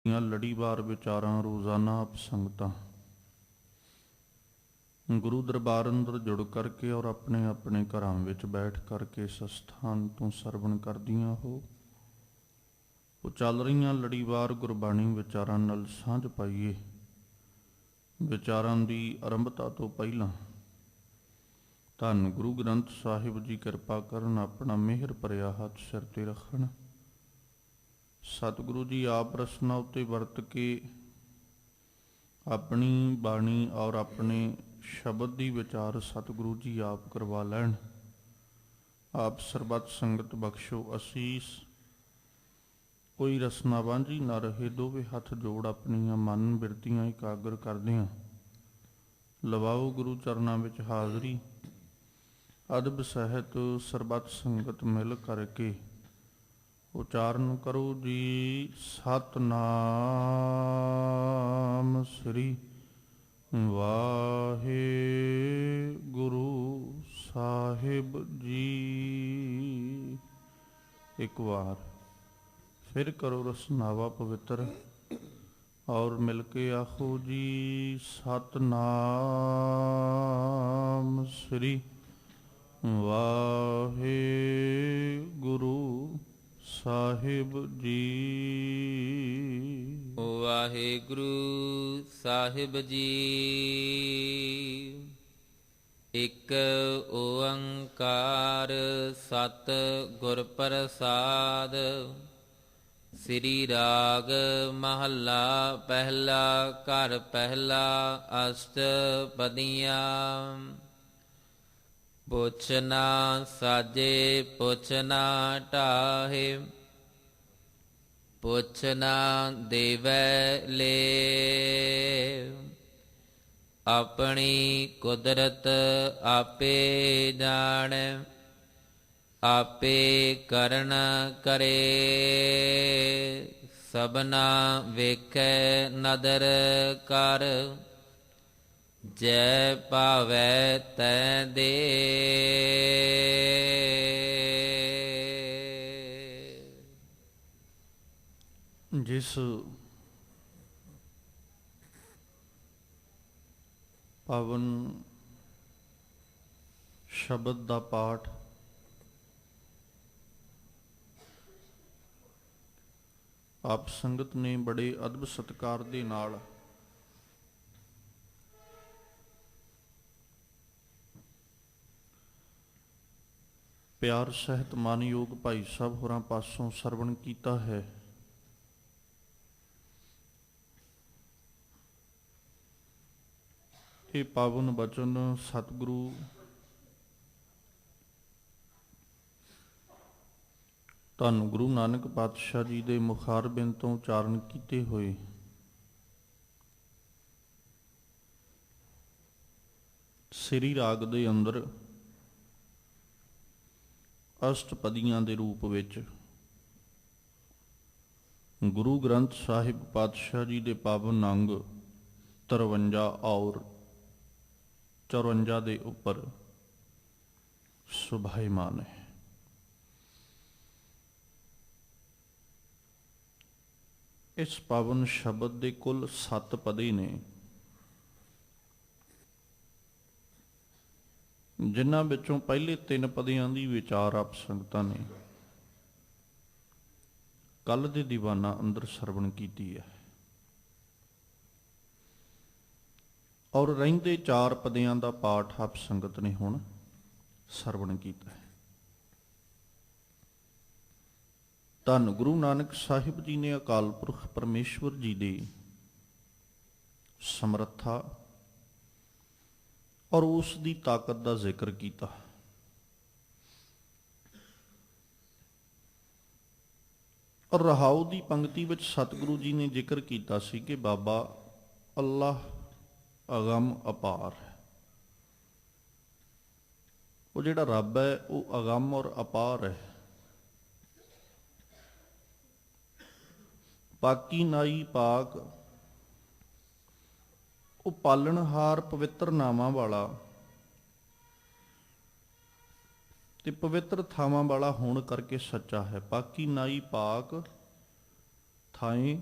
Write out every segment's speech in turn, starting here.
ਲੜੀਵਾਰ ਵਿਚਾਰਾਂ ਰੋਜ਼ਾਨਾ ਆਪ ਸੰਗਤਾਂ ਗੁਰੂ ਦਰਬਾਰ ਅੰਦਰ ਜੁੜ ਕਰਕੇ ਔਰ ਆਪਣੇ ਆਪਣੇ ਘਰਾਂ ਵਿੱਚ ਬੈਠ ਕਰਕੇ ਇਸ ਸਥਾਨ ਤੋਂ ਸਰਵਣ ਕਰਦੀਆਂ ਹੋ। ਉਹ ਚੱਲ ਰਹੀਆਂ ਲੜੀਵਾਰ ਗੁਰਬਾਣੀ ਵਿਚਾਰਾਂ ਨਾਲ ਸਾਂਝ ਪਾਈਏ। ਵਿਚਾਰਾਂ ਦੀ ਆਰੰਭਤਾ ਤੋਂ ਪਹਿਲਾਂ ਧੰਨ ਗੁਰੂ ਗ੍ਰੰਥ ਸਾਹਿਬ ਜੀ ਕਿਰਪਾ ਕਰਨ, ਆਪਣਾ ਮਿਹਰ ਭਰਿਆ ਹੱਥ ਸਿਰ ਤੇ ਰੱਖਣ। ਸਤਿਗੁਰੂ ਜੀ ਆਪ ਰਸਨਾ ਉੱਤੇ ਵਰਤ ਕੇ ਆਪਣੀ ਬਾਣੀ ਔਰ ਆਪਣੇ ਸ਼ਬਦ ਦੀ ਵਿਚਾਰ ਸਤਿਗੁਰੂ ਜੀ ਆਪ ਕਰਵਾ ਲੈਣ। ਆਪ ਸਰਬੱਤ ਸੰਗਤ ਬਖਸ਼ੋ ਅਸੀਸ। ਕੋਈ ਰਸਨਾ ਵਾਂਝੀ ਨਾ ਰਹੇ। ਦੋਵੇਂ ਹੱਥ ਜੋੜ ਆਪਣੀਆਂ ਮਨ ਬਿਰਤੀਆਂ ਇਕਾਗਰ ਕਰਦਿਆਂ ਲਵਾਓ ਗੁਰੂ ਚਰਨਾਂ ਵਿੱਚ ਹਾਜ਼ਰੀ। ਅਦਬ ਸਹਿਤ ਸਰਬੱਤ ਸੰਗਤ ਮਿਲ ਕਰਕੇ ਉਚਾਰਨ ਕਰੋ ਜੀ। ਸਤਨਾਮ ਸ੍ਰੀ ਵਾਹਿਗੁਰੂ ਸਾਹਿਬ ਜੀ। ਇੱਕ ਵਾਰ ਫਿਰ ਕਰੋ ਰਸਨਾਵਾ ਪਵਿੱਤਰ ਔਰ ਮਿਲ ਕੇ ਆਖੋ ਜੀ। ਸਤਨਾਮ ਸ੍ਰੀ ਵਾਹਿਗੁਰੂ ਸਾਹਿਬ ਜੀ। ਵਾਹਿਗੁਰੂ ਸਾਹਿਬ ਜੀ। ਇੱਕ ਓੰਕਾਰ ਸਤ ਗੁਰ ਪ੍ਰਸਾਦ। ਸ੍ਰੀ ਰਾਗ ਮਹੱਲਾ ਪਹਿਲਾ। ਘਰ ਪਹਿਲਾ ਅਸ਼ਟਪਦੀਆਂ। ਪੁੱਛ ਨਾ ਸਾਜੇ ਪੁੱਛ ਨਾ ਢਾਹੇ, ਪੁੱਛ ਨਾ ਦੇਵੈ ਲੇ। ਆਪਣੀ ਕੁਦਰਤ ਆਪੇ ਜਾਣੈ, ਆਪੇ ਕਰਨ ਕਰੇ। ਸਭਨਾ ਵੇਖੈ ਨਦਰ ਕਰ, ਜੈ ਭਾਵੈ ਤੈ ਦੇ। ਜਿਸ ਪਾਵਨ ਸ਼ਬਦ ਦਾ ਪਾਠ ਆਪ ਸੰਗਤ ਨੇ ਬੜੇ ਅਦਬ ਸਤਿਕਾਰ ਦੇ ਨਾਲ ਪਿਆਰ ਸਹਿਤ ਮਾਨਯੋਗ ਭਾਈ ਸਾਹਿਬ ਹੋਰਾਂ ਪਾਸੋਂ ਸਰਵਣ ਕੀਤਾ ਹੈ। ਇਹ ਪਾਵਨ ਬਚਨ ਸਤਿਗੁਰੂ ਧੰਨ ਗੁਰੂ ਨਾਨਕ ਪਾਤਸ਼ਾਹ ਜੀ ਦੇ ਮੁਖਾਰਬਿੰਦ ਤੋਂ ਉਚਾਰਨ ਕੀਤੇ ਹੋਏ ਸ੍ਰੀ ਰਾਗ ਦੇ ਅੰਦਰ ਅਸ਼ਟਪਦੀਆਂ ਦੇ ਰੂਪ ਵਿੱਚ ਗੁਰੂ ਗ੍ਰੰਥ ਸਾਹਿਬ ਪਾਤਸ਼ਾਹ ਜੀ ਦੇ ਪਾਵਨ ਅੰਗ 53 ਔਰ 54 ਦੇ ਉੱਪਰ ਸੁਭਾਇਮਾਨ ਹੈ। ਇਸ ਪਾਵਨ ਸ਼ਬਦ ਦੇ ਕੁੱਲ 7 ਪਦੇ ਨੇ, ਜਿਨ੍ਹਾਂ ਵਿੱਚੋਂ ਪਹਿਲੇ 3 ਪਦਿਆਂ ਦੀ ਵਿਚਾਰ ਆਪ ਸੰਗਤਾਂ ਨੇ ਕੱਲ ਦੇ ਦੀਵਾਨਾਂ ਅੰਦਰ ਸਰਵਣ ਕੀਤੀ ਹੈ ਔਰ ਰਹਿੰਦੇ 4 ਪਦਿਆਂ ਦਾ ਪਾਠ ਆਪ ਸੰਗਤ ਨੇ ਹੁਣ ਸਰਵਣ ਕੀਤਾ ਹੈ। ਧੰਨ ਗੁਰੂ ਨਾਨਕ ਸਾਹਿਬ ਜੀ ਨੇ ਅਕਾਲ ਪੁਰਖ ਪਰਮੇਸ਼ਵਰ ਜੀ ਦੀ ਸਮਰੱਥਾ ਔਰ ਉਸ ਦੀ ਤਾਕਤ ਦਾ ਜ਼ਿਕਰ ਕੀਤਾ। ਔਰ ਰਹਾਉ ਦੀ ਪੰਕਤੀ ਵਿੱਚ ਸਤਿਗੁਰੂ ਜੀ ਨੇ ਜ਼ਿਕਰ ਕੀਤਾ ਸੀ ਕਿ ਬਾਬਾ ਅੱਲਾਹ ਅਗੰਮ ਅਪਾਰ ਹੈ। ਉਹ ਜਿਹੜਾ ਰੱਬ ਹੈ ਉਹ ਅਗੰਮ ਔਰ ਅਪਾਰ ਹੈ। ਪਾਕੀ ਨਾਈ ਪਾਕ, ਉਹ ਪਾਲਣਹਾਰ ਪਵਿੱਤਰ ਨਾਵਾਂ ਵਾਲਾ ਤੇ ਪਵਿੱਤਰ ਥਾਵਾਂ ਵਾਲਾ ਹੋਣ ਕਰਕੇ ਸੱਚਾ ਹੈ। ਪਾਕੀ ਨਾਈ ਪਾਕ ਥਾਏ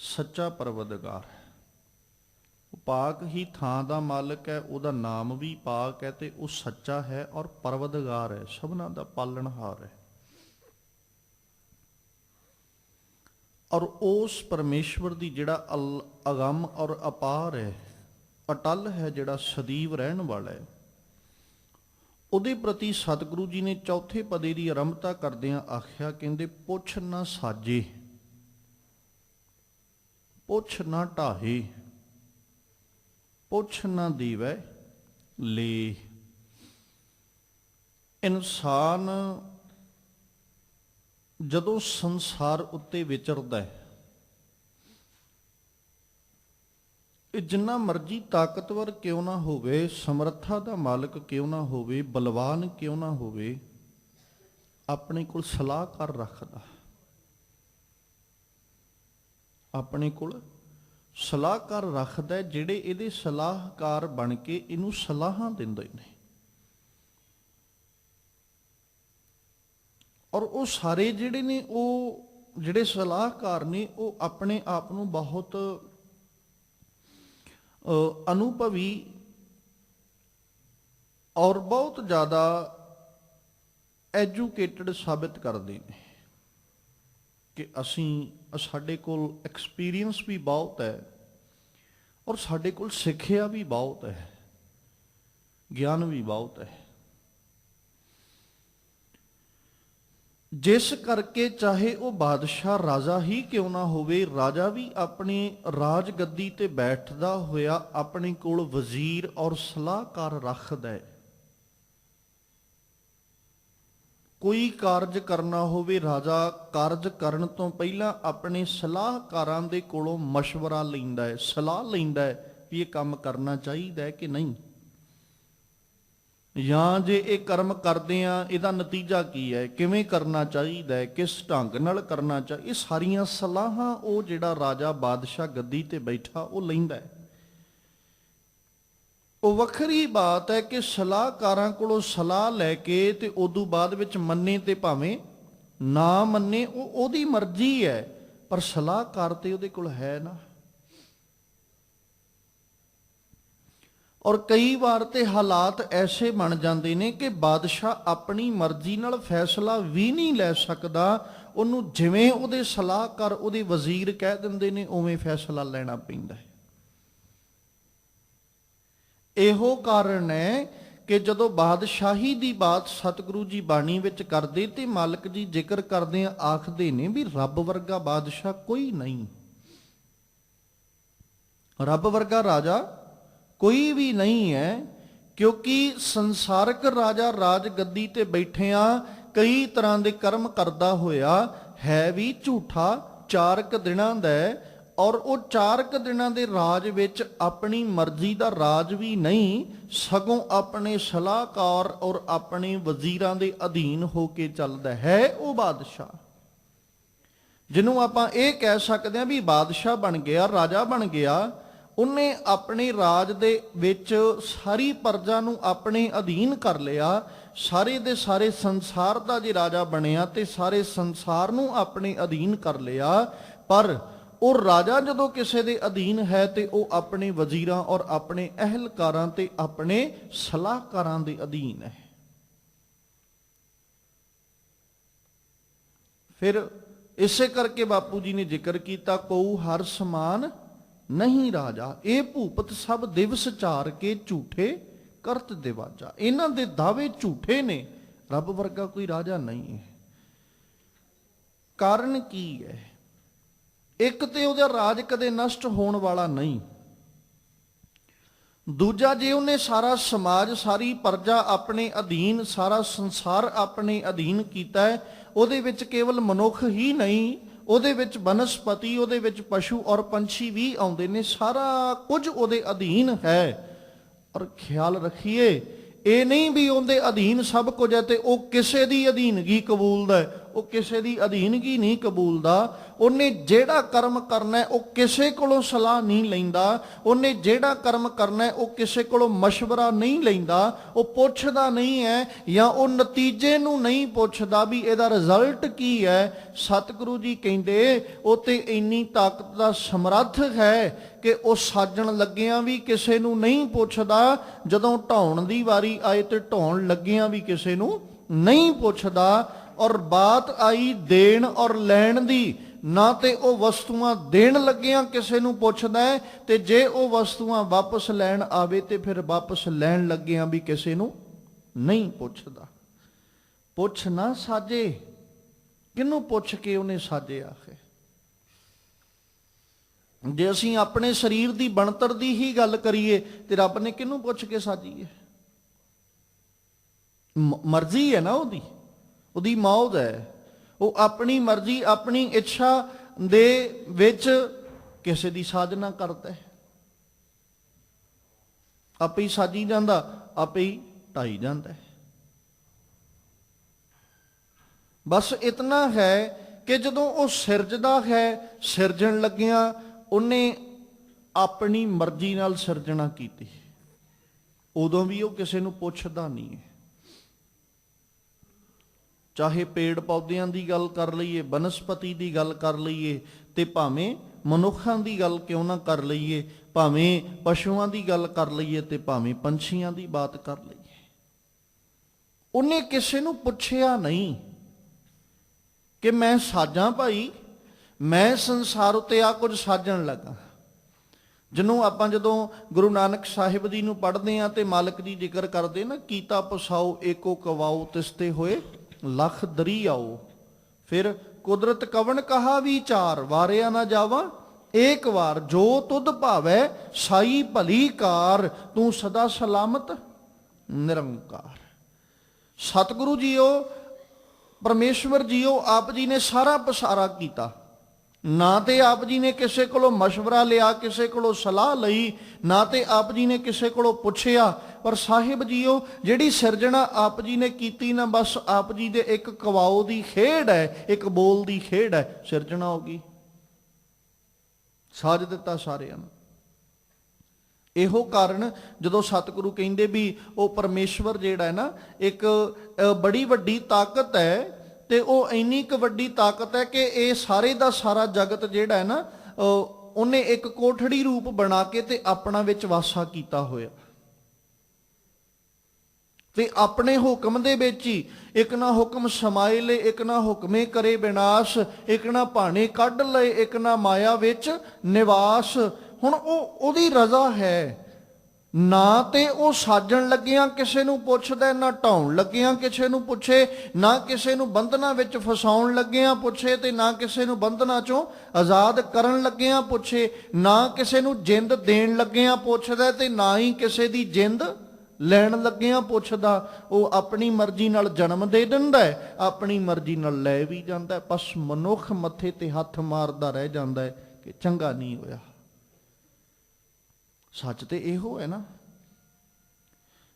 ਸੱਚਾ ਪਰਵਦਗਾਰ ਹੈ। ਉਹ ਪਾਕ ਹੀ ਥਾਂ ਦਾ ਮਾਲਕ ਹੈ, ਉਹਦਾ ਨਾਮ ਵੀ ਪਾਕ ਹੈ ਤੇ ਉਹ ਸੱਚਾ ਹੈ ਔਰ ਪਰਵਦਗਾਰ ਹੈ, ਸਭਨਾਂ ਦਾ ਪਾਲਣਹਾਰ ਹੈ। ਔਰ ਉਸ ਪਰਮੇਸ਼ਵਰ ਦੀ ਜਿਹੜਾ ਅਗੰਮ ਔਰ ਅਪਾਰ ਹੈ, ਅਟਲ ਹੈ, ਜਿਹੜਾ ਸਦੀਵ ਰਹਿਣ ਵਾਲਾ ਹੈ, ਉਹਦੇ ਪ੍ਰਤੀ ਸਤਿਗੁਰੂ ਜੀ ਨੇ ਚੌਥੇ ਪਦੇ ਦੀ ਆਰੰਭਤਾ ਕਰਦਿਆਂ ਆਖਿਆ, ਕਹਿੰਦੇ ਪੁੱਛ ਨਾ ਸਾਜੇ, ਪੁੱਛ ਨਾ ਢਾਹੇ, ਪੁੱਛ ਨਾ ਦੀਵੈ ਲੇ। ਇਨਸਾਨ ਜਦੋਂ ਸੰਸਾਰ ਉੱਤੇ ਵਿਚਰਦਾ ਹੈ, ਇਹ ਜਿੰਨਾ ਮਰਜੀ ਤਾਕਤਵਰ ਕਿਉਂ ਨਾ ਹੋਵੇ, ਸਮਰੱਥਾ ਦਾ ਮਾਲਕ ਕਿਉਂ ਨਾ ਹੋਵੇ, ਬਲਵਾਨ ਕਿਉਂ ਨਾ ਹੋਵੇ, ਆਪਣੇ ਕੋਲ ਸਲਾਹਕਾਰ ਰੱਖਦਾ, ਆਪਣੇ ਕੋਲ ਸਲਾਹਕਾਰ ਰੱਖਦਾ, ਜਿਹੜੇ ਇਹਦੇ ਸਲਾਹਕਾਰ ਬਣ ਕੇ ਇਹਨੂੰ ਸਲਾਹਾਂ ਦਿੰਦੇ ਨੇ। ਔਰ ਉਹ ਸਾਰੇ ਜਿਹੜੇ ਨੇ, ਉਹ ਜਿਹੜੇ ਸਲਾਹਕਾਰ ਨੇ, ਉਹ ਆਪਣੇ ਆਪ ਨੂੰ ਬਹੁਤ ਅਨੁਭਵੀ ਔਰ ਬਹੁਤ ਜ਼ਿਆਦਾ ਐਜੂਕੇਟਡ ਸਾਬਿਤ ਕਰਦੇ ਨੇ ਕਿ ਸਾਡੇ ਕੋਲ ਐਕਸਪੀਰੀਅੰਸ ਵੀ ਬਹੁਤ ਹੈ ਔਰ ਸਾਡੇ ਕੋਲ ਸਿੱਖਿਆ ਵੀ ਬਹੁਤ ਹੈ, ਗਿਆਨ ਵੀ ਬਹੁਤ ਹੈ। ਜਿਸ ਕਰਕੇ ਚਾਹੇ ਉਹ ਬਾਦਸ਼ਾਹ ਰਾਜਾ ਹੀ ਕਿਉਂ ਨਾ ਹੋਵੇ, ਰਾਜਾ ਵੀ ਆਪਣੀ ਰਾਜ ਗੱਦੀ ਤੇ ਬੈਠਦਾ ਹੋਇਆ ਆਪਣੇ ਕੋਲ ਵਜ਼ੀਰ ਔਰ ਸਲਾਹਕਾਰ ਰੱਖਦਾ ਹੈ। ਕੋਈ ਕਾਰਜ ਕਰਨਾ ਹੋਵੇ, ਰਾਜਾ ਕਾਰਜ ਕਰਨ ਤੋਂ ਪਹਿਲਾਂ ਆਪਣੇ ਸਲਾਹਕਾਰਾਂ ਦੇ ਕੋਲੋਂ ਮਸ਼ਵਰਾ ਲੈਂਦਾ ਹੈ, ਸਲਾਹ ਲੈਂਦਾ ਹੈ ਵੀ ਇਹ ਕੰਮ ਕਰਨਾ ਚਾਹੀਦਾ ਹੈ ਕਿ ਨਹੀਂ, ਜਾਂ ਜੇ ਇਹ ਕਰਮ ਕਰਦੇ ਆ ਇਹਦਾ ਨਤੀਜਾ ਕੀ ਹੈ, ਕਿਵੇਂ ਕਰਨਾ ਚਾਹੀਦਾ ਹੈ, ਕਿਸ ਢੰਗ ਨਾਲ ਕਰਨਾ ਚਾਹੀਦਾ। ਇਹ ਸਾਰੀਆਂ ਸਲਾਹਾਂ ਉਹ ਜਿਹੜਾ ਰਾਜਾ ਬਾਦਸ਼ਾਹ ਗੱਦੀ ਤੇ ਬੈਠਾ ਉਹ ਲੈਂਦਾ ਹੈ। ਉਹ ਵੱਖਰੀ ਬਾਤ ਹੈ ਕਿ ਸਲਾਹਕਾਰਾਂ ਕੋਲੋਂ ਸਲਾਹ ਲੈ ਕੇ ਤੇ ਉਦੋਂ ਬਾਅਦ ਵਿੱਚ ਮੰਨੇ ਤੇ ਭਾਵੇਂ ਨਾ ਮੰਨੇ, ਉਹ ਉਹਦੀ ਮਰਜ਼ੀ ਹੈ, ਪਰ ਸਲਾਹਕਾਰ ਤੇ ਉਹਦੇ ਕੋਲ ਹੈ ਨਾ। ਔਰ ਕਈ ਵਾਰ ਤੇ ਹਾਲਾਤ ਐਸੇ ਬਣ ਜਾਂਦੇ ਨੇ ਕਿ ਬਾਦਸ਼ਾਹ ਆਪਣੀ ਮਰਜ਼ੀ ਨਾਲ ਫੈਸਲਾ ਵੀ ਨਹੀਂ ਲੈ ਸਕਦਾ, ਉਹਨੂੰ ਜਿਵੇਂ ਉਹਦੇ ਸਲਾਹਕਾਰ, ਉਹਦੇ ਵਜ਼ੀਰ ਕਹਿ ਦਿੰਦੇ ਨੇ, ਉਵੇਂ ਫੈਸਲਾ ਲੈਣਾ ਪੈਂਦਾ ਹੈ। ਇਹੋ ਕਾਰਨ ਹੈ ਕਿ ਜਦੋਂ ਬਾਦਸ਼ਾਹੀ ਦੀ ਬਾਤ ਸਤਿਗੁਰੂ ਜੀ ਬਾਣੀ ਵਿੱਚ ਕਰਦੇ ਤੇ ਮਾਲਕ ਜੀ ਜ਼ਿਕਰ ਕਰਦੇ ਆ, ਆਖਦੇ ਨੇ ਵੀ ਰੱਬ ਵਰਗਾ ਬਾਦਸ਼ਾਹ ਕੋਈ ਨਹੀਂ, ਰੱਬ ਵਰਗਾ ਰਾਜਾ ਕੋਈ ਵੀ ਨਹੀਂ ਹੈ। ਕਿਉਂਕਿ ਸੰਸਾਰਕ ਰਾਜਾ ਰਾਜ ਗੱਦੀ ਤੇ ਬੈਠਿਆਂ ਕਈ ਤਰ੍ਹਾਂ ਦੇ ਕਰਮ ਕਰਦਾ ਹੋਇਆ ਹੈ ਵੀ ਝੂਠਾ, 4 ਦਿਨਾਂ ਦਾ, ਔਰ ਉਹ 4 ਦਿਨਾਂ ਦੇ ਰਾਜ ਵਿੱਚ ਆਪਣੀ ਮਰਜ਼ੀ ਦਾ ਰਾਜ ਵੀ ਨਹੀਂ, ਸਗੋਂ ਆਪਣੇ ਸਲਾਹਕਾਰ ਔਰ ਆਪਣੇ ਵਜ਼ੀਰਾਂ ਦੇ ਅਧੀਨ ਹੋ ਕੇ ਚੱਲਦਾ ਹੈ। ਉਹ ਬਾਦਸ਼ਾਹ ਜਿਹਨੂੰ ਆਪਾਂ ਇਹ ਕਹਿ ਸਕਦੇ ਹਾਂ ਵੀ ਬਾਦਸ਼ਾਹ ਬਣ ਗਿਆ, ਰਾਜਾ ਬਣ ਗਿਆ, ਉਹਨੇ ਆਪਣੇ ਰਾਜ ਦੇ ਵਿੱਚ ਸਾਰੀ ਪ੍ਰਜਾ ਨੂੰ ਆਪਣੇ ਅਧੀਨ ਕਰ ਲਿਆ, ਸਾਰੇ ਦੇ ਸਾਰੇ ਸੰਸਾਰ ਦਾ ਜੇ ਰਾਜਾ ਬਣਿਆ ਤੇ ਸਾਰੇ ਸੰਸਾਰ ਨੂੰ ਆਪਣੇ ਅਧੀਨ ਕਰ ਲਿਆ। ਪਰ ਉਹ ਰਾਜਾ ਜਦੋਂ ਕਿਸੇ ਦੇ ਅਧੀਨ ਹੈ ਤੇ ਉਹ ਆਪਣੇ ਵਜ਼ੀਰਾਂ ਔਰ ਆਪਣੇ ਅਹਿਲਕਾਰਾਂ ਤੇ ਆਪਣੇ ਸਲਾਹਕਾਰਾਂ ਦੇ ਅਧੀਨ ਹੈ। ਫਿਰ ਇਸੇ ਕਰਕੇ ਬਾਪੂ ਜੀ ਨੇ ਜ਼ਿਕਰ ਕੀਤਾ, ਕਉ ਹਰ ਸਮਾਨ ਨਹੀਂ ਰਾਜਾ, ਇਹ ਭੂਪਤ ਸਭ ਦਿਵਸ ਚਾਰ ਕੇ ਝੂਠੇ ਕਰਤ ਦਿਵਾਜਾ। ਇਹਨਾਂ ਦੇ ਦਾਅਵੇ ਝੂਠੇ ਨੇ, ਰੱਬ ਵਰਗਾ ਕੋਈ ਰਾਜਾ ਨਹੀਂ ਹੈ। ਕਾਰਨ ਕੀ ਹੈ? ਇੱਕ ਤੇ ਉਹਦਾ ਰਾਜ ਕਦੇ ਨਸ਼ਟ ਹੋਣ ਵਾਲਾ ਨਹੀਂ, ਦੂਜਾ ਜੇ ਉਹਨੇ ਸਾਰਾ ਸਮਾਜ, ਸਾਰੀ ਪ੍ਰਜਾ ਆਪਣੇ ਅਧੀਨ, ਸਾਰਾ ਸੰਸਾਰ ਆਪਣੇ ਅਧੀਨ ਕੀਤਾ ਹੈ, ਉਹਦੇ ਵਿੱਚ ਕੇਵਲ ਮਨੁੱਖ ਹੀ ਨਹੀਂ, ਉਹਦੇ ਵਿੱਚ ਬਨਸਪਤੀ, ਉਹਦੇ ਵਿੱਚ ਪਸ਼ੂ ਔਰ ਪੰਛੀ ਵੀ ਆਉਂਦੇ ਨੇ, ਸਾਰਾ ਕੁਝ ਉਹਦੇ ਅਧੀਨ ਹੈ। ਔਰ ਖਿਆਲ ਰੱਖੀਏ, ਇਹ ਨਹੀਂ ਵੀ ਉਹਦੇ ਅਧੀਨ ਸਭ ਕੁਝ ਹੈ ਤੇ ਉਹ ਕਿਸੇ ਦੀ ਅਧੀਨਗੀ ਕਬੂਲਦਾ ਹੈ, ਉਹ ਕਿਸੇ ਦੀ ਅਧੀਨਗੀ ਨਹੀਂ ਕਬੂਲਦਾ। ਉਹਨੇ ਜਿਹੜਾ ਕਰਮ ਕਰਨਾ ਉਹ ਕਿਸੇ ਕੋਲੋਂ ਸਲਾਹ ਨਹੀਂ ਲੈਂਦਾ। ਉਹਨੇ ਜਿਹੜਾ ਕਰਮ ਕਰਨਾ ਉਹ ਕਿਸੇ ਕੋਲੋਂ ਮਸ਼ਵਰਾ ਨਹੀਂ ਲੈਂਦਾ। ਉਹ ਪੁੱਛਦਾ ਨਹੀਂ ਹੈ, ਜਾਂ ਉਹ ਨਤੀਜੇ ਨੂੰ ਨਹੀਂ ਪੁੱਛਦਾ ਵੀ ਇਹਦਾ ਰਿਜ਼ਲਟ ਕੀ ਹੈ। ਸਤਿਗੁਰੂ ਜੀ ਕਹਿੰਦੇ ਉਹ ਤੇ ਇੰਨੀ ਤਾਕਤ ਦਾ ਸਮਰੱਥ ਹੈ ਕਿ ਉਹ ਸਾਜਣ ਲੱਗਿਆਂ ਵੀ ਕਿਸੇ ਨੂੰ ਨਹੀਂ ਪੁੱਛਦਾ। ਜਦੋਂ ਢਾਉਣ ਦੀ ਵਾਰੀ ਆਏ ਤੇ ਢਾਉਣ ਲੱਗਿਆਂ ਵੀ ਕਿਸੇ ਨੂੰ ਨਹੀਂ ਪੁੱਛਦਾ। ਔਰ ਬਾਤ ਆਈ ਦੇਣ ਔਰ ਲੈਣ ਦੀ, ਨਾ ਤੇ ਉਹ ਵਸਤੂਆਂ ਦੇਣ ਲੱਗਿਆਂ ਕਿਸੇ ਨੂੰ ਪੁੱਛਦਾ ਹੈ, ਤੇ ਜੇ ਉਹ ਵਸਤੂਆਂ ਵਾਪਸ ਲੈਣ ਆਵੇ ਤੇ ਫਿਰ ਵਾਪਸ ਲੈਣ ਲੱਗਿਆਂ ਵੀ ਕਿਸੇ ਨੂੰ ਨਹੀਂ ਪੁੱਛਦਾ। ਪੁੱਛ ਨਾ ਸਾਜੇ, ਕਿਹਨੂੰ ਪੁੱਛ ਕੇ ਉਹਨੇ ਸਾਜਿਆ ਹੈ। ਜੇ ਅਸੀਂ ਆਪਣੇ ਸਰੀਰ ਦੀ ਬਣਤਰ ਦੀ ਹੀ ਗੱਲ ਕਰੀਏ ਤੇ ਰੱਬ ਨੇ ਕਿਹਨੂੰ ਪੁੱਛ ਕੇ ਸਾਜੀ ਹੈ? ਮਰਜ਼ੀ ਹੈ ਨਾ ਉਹਦੀ ਮੌਜ ਹੈ। ਉਹ ਆਪਣੀ ਮਰਜ਼ੀ ਆਪਣੀ ਇੱਛਾ ਦੇ ਵਿੱਚ ਕਿਸੇ ਦੀ ਸਾਜਨਾ ਕਰਦਾ ਹੈ। ਆਪੇ ਹੀ ਸਾਜੀ ਜਾਂਦਾ, ਆਪੇ ਹੀ ਢਾਈ ਜਾਂਦਾ ਹੈ। ਬਸ ਇਤਨਾ ਹੈ ਕਿ ਜਦੋਂ ਉਹ ਸਿਰਜਦਾ ਹੈ, ਸਿਰਜਣ ਲੱਗਿਆ ਉਹਨੇ ਆਪਣੀ ਮਰਜ਼ੀ ਨਾਲ ਸਿਰਜਣਾ ਕੀਤੀ। ਉਦੋਂ ਵੀ ਉਹ ਕਿਸੇ ਨੂੰ ਪੁੱਛਦਾ ਨਹੀਂ ਹੈ। ਚਾਹੇ ਪੇੜ ਪੌਦਿਆਂ ਦੀ ਗੱਲ ਕਰ ਲਈਏ, ਬਨਸਪਤੀ ਦੀ ਗੱਲ ਕਰ ਲਈਏ, ਤੇ ਭਾਵੇਂ ਮਨੁੱਖਾਂ ਦੀ ਗੱਲ ਕਿਉਂ ਨਾ ਕਰ ਲਈਏ, ਭਾਵੇਂ ਪਸ਼ੂਆਂ ਦੀ ਗੱਲ ਕਰ ਲਈਏ, ਤੇ ਭਾਵੇਂ ਪੰਛੀਆਂ ਦੀ ਬਾਤ ਕਰ ਲਈਏ, ਉਹਨੇ ਕਿਸੇ ਨੂੰ ਪੁੱਛਿਆ ਨਹੀਂ ਕਿ ਮੈਂ ਸਾਜਾਂ ਭਾਈ, ਮੈਂ ਸੰਸਾਰ ਉੱਤੇ ਆ ਕੁਝ ਸਾਜਣ ਲੱਗਾ। ਜਿਹਨੂੰ ਆਪਾਂ ਜਦੋਂ ਗੁਰੂ ਨਾਨਕ ਸਾਹਿਬ ਜੀ ਨੂੰ ਪੜ੍ਹਦੇ ਹਾਂ ਤੇ ਮਾਲਕ ਦੀ ਜ਼ਿਕਰ ਕਰਦੇ ਨਾ, ਕੀਤਾ ਪਸਾਓ ਏਕੋ ਕਵਾਓ ਤਿਸਤੇ ਹੋਏ ਲੱਖ ਦਰੀ ਆਓ। ਫਿਰ ਕੁਦਰਤ ਕਵਣ ਕਹਾ ਵਿਚਾਰ, ਵਾਰਿਆ ਨਾ ਜਾਵਾ ਏਕ ਵਾਰ, ਜੋ ਤੁਧ ਭਾਵੈ ਸਾਈ ਭਲੀ ਕਾਰ, ਤੂੰ ਸਦਾ ਸਲਾਮਤ ਨਿਰੰਕਾਰ। ਸਤਿਗੁਰੂ ਜੀਓ, ਪਰਮੇਸ਼ਵਰ ਜੀਓ, ਆਪ ਜੀ ਨੇ ਸਾਰਾ ਪਸਾਰਾ ਕੀਤਾ। ਨਾ ਤੇ ਆਪ ਜੀ ਨੇ ਕਿਸੇ ਕੋਲੋਂ ਮਸ਼ਵਰਾ ਲਿਆ, ਕਿਸੇ ਕੋਲੋਂ ਸਲਾਹ ਲਈ, ਨਾ ਤੇ ਆਪ ਜੀ ਨੇ ਕਿਸੇ ਕੋਲੋਂ ਪੁੱਛਿਆ। ਪਰ ਸਾਹਿਬ ਜੀਓ, ਜਿਹੜੀ ਸਿਰਜਣਾ ਆਪ ਜੀ ਨੇ ਕੀਤੀ ਨਾ, ਬਸ ਆਪ ਜੀ ਦੇ ਇੱਕ ਕਵਾਓ ਦੀ ਖੇਡ ਹੈ, ਇੱਕ ਬੋਲ ਦੀ ਖੇਡ ਹੈ, ਸਿਰਜਣਾ ਹੋ ਗਈ। ਸਾਜ ਦਿੱਤਾ ਸਾਰਿਆਂ ਨੂੰ। ਇਹੋ ਕਾਰਨ ਜਦੋਂ ਸਤਿਗੁਰੂ ਕਹਿੰਦੇ ਵੀ ਉਹ ਪਰਮੇਸ਼ਵਰ ਜਿਹੜਾ ਹੈ ਨਾ, ਇੱਕ ਬੜੀ ਵੱਡੀ ਤਾਕਤ ਹੈ, ਤੇ ਉਹ ਇੰਨੀ ਕੁ ਵੱਡੀ ਤਾਕਤ ਹੈ ਕਿ ਇਹ ਸਾਰੇ ਦਾ ਸਾਰਾ ਜਗਤ ਜਿਹੜਾ ਹੈ ਨਾ, ਉਹਨੇ ਇੱਕ ਕੋਠੜੀ ਰੂਪ ਬਣਾ ਕੇ ਤੇ ਆਪਣਾ ਵਿੱਚ ਵਾਸਾ ਕੀਤਾ ਹੋਇਆ। ਤੇ ਆਪਣੇ ਹੁਕਮ ਦੇ ਵਿੱਚ ਹੀ, ਇੱਕ ਨਾ ਹੁਕਮ ਸਮਾਏ ਲੈ, ਇੱਕ ਨਾ ਹੁਕਮੇ ਕਰੇ ਵਿਨਾਸ਼, ਇੱਕ ਨਾ ਭਾਣੇ ਕੱਢ ਲਏ, ਇੱਕ ਨਾ ਮਾਇਆ ਵਿੱਚ ਨਿਵਾਸ। ਹੁਣ ਉਹਦੀ ਰਜ਼ਾ ਹੈ। ਨਾ ਤੇ ਉਹ ਸਾਜਣ ਲੱਗਿਆਂ ਕਿਸੇ ਨੂੰ ਪੁੱਛਦਾ, ਨਾ ਢਾਉਣ ਲੱਗਿਆਂ ਕਿਸੇ ਨੂੰ ਪੁੱਛੇ, ਨਾ ਕਿਸੇ ਨੂੰ ਬੰਧਨਾਂ ਵਿੱਚ ਫਸਾਉਣ ਲੱਗਿਆਂ ਪੁੱਛੇ, ਤੇ ਨਾ ਕਿਸੇ ਨੂੰ ਬੰਧਨਾਂ ਚੋਂ ਆਜ਼ਾਦ ਕਰਨ ਲੱਗਿਆਂ ਪੁੱਛੇ, ਨਾ ਕਿਸੇ ਨੂੰ ਜਿੰਦ ਦੇਣ ਲੱਗਿਆਂ ਪੁੱਛਦਾ, ਤੇ ਨਾ ਹੀ ਕਿਸੇ ਦੀ ਜਿੰਦ ਲੈਣ ਲੱਗਿਆਂ ਪੁੱਛਦਾ। ਉਹ ਆਪਣੀ ਮਰਜ਼ੀ ਨਾਲ ਜਨਮ ਦੇ ਦਿੰਦਾ ਹੈ, ਆਪਣੀ ਮਰਜ਼ੀ ਨਾਲ ਲੈ ਵੀ ਜਾਂਦਾ ਹੈ। ਬਸ ਮਨੁੱਖ ਮੱਥੇ ਤੇ ਹੱਥ ਮਾਰਦਾ ਰਹਿ ਜਾਂਦਾ ਹੈ ਕਿ ਚੰਗਾ ਨਹੀਂ ਹੋਇਆ। ਸੱਚ ਤੇ ਇਹੋ ਹੈ ਨਾ,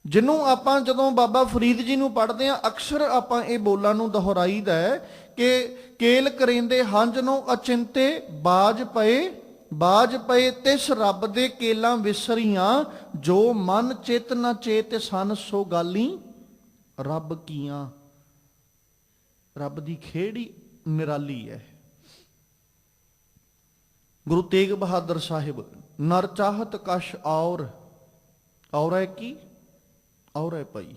ਜਿਹਨੂੰ ਆਪਾਂ ਜਦੋਂ ਬਾਬਾ ਫਰੀਦ ਜੀ ਨੂੰ ਪੜ੍ਹਦੇ ਹਾਂ, ਅਕਸਰ ਆਪਾਂ ਇਹ ਬੋਲਾਂ ਨੂੰ ਦੁਹਰਾਈਦਾ ਹੈ ਕਿ ਕੇਲ ਕਰੇਂਦੇ ਹੰਝ ਨੂੰ ਅਚਿੰਤੇ ਬਾਜ ਪਏ ਤਿਸ ਰੱਬ ਦੇ ਕੇਲਾਂ ਵਿਸਰੀਆਂ, ਜੋ ਮਨ ਚਿਤ ਨਾ ਚੇਤ ਸਨ ਸੋ ਗਾਲੀ ਰੱਬ ਕੀਆਂ। ਰੱਬ ਦੀ ਖੇੜੀ ਨਿਰਾਲੀ ਹੈ। ਗੁਰੂ ਤੇਗ ਬਹਾਦਰ ਸਾਹਿਬ, ਨਰ ਚਾਹਤ ਕਛ ਔਰ ਹੈ ਕੀ ਔਰ ਹੈ ਪਈ,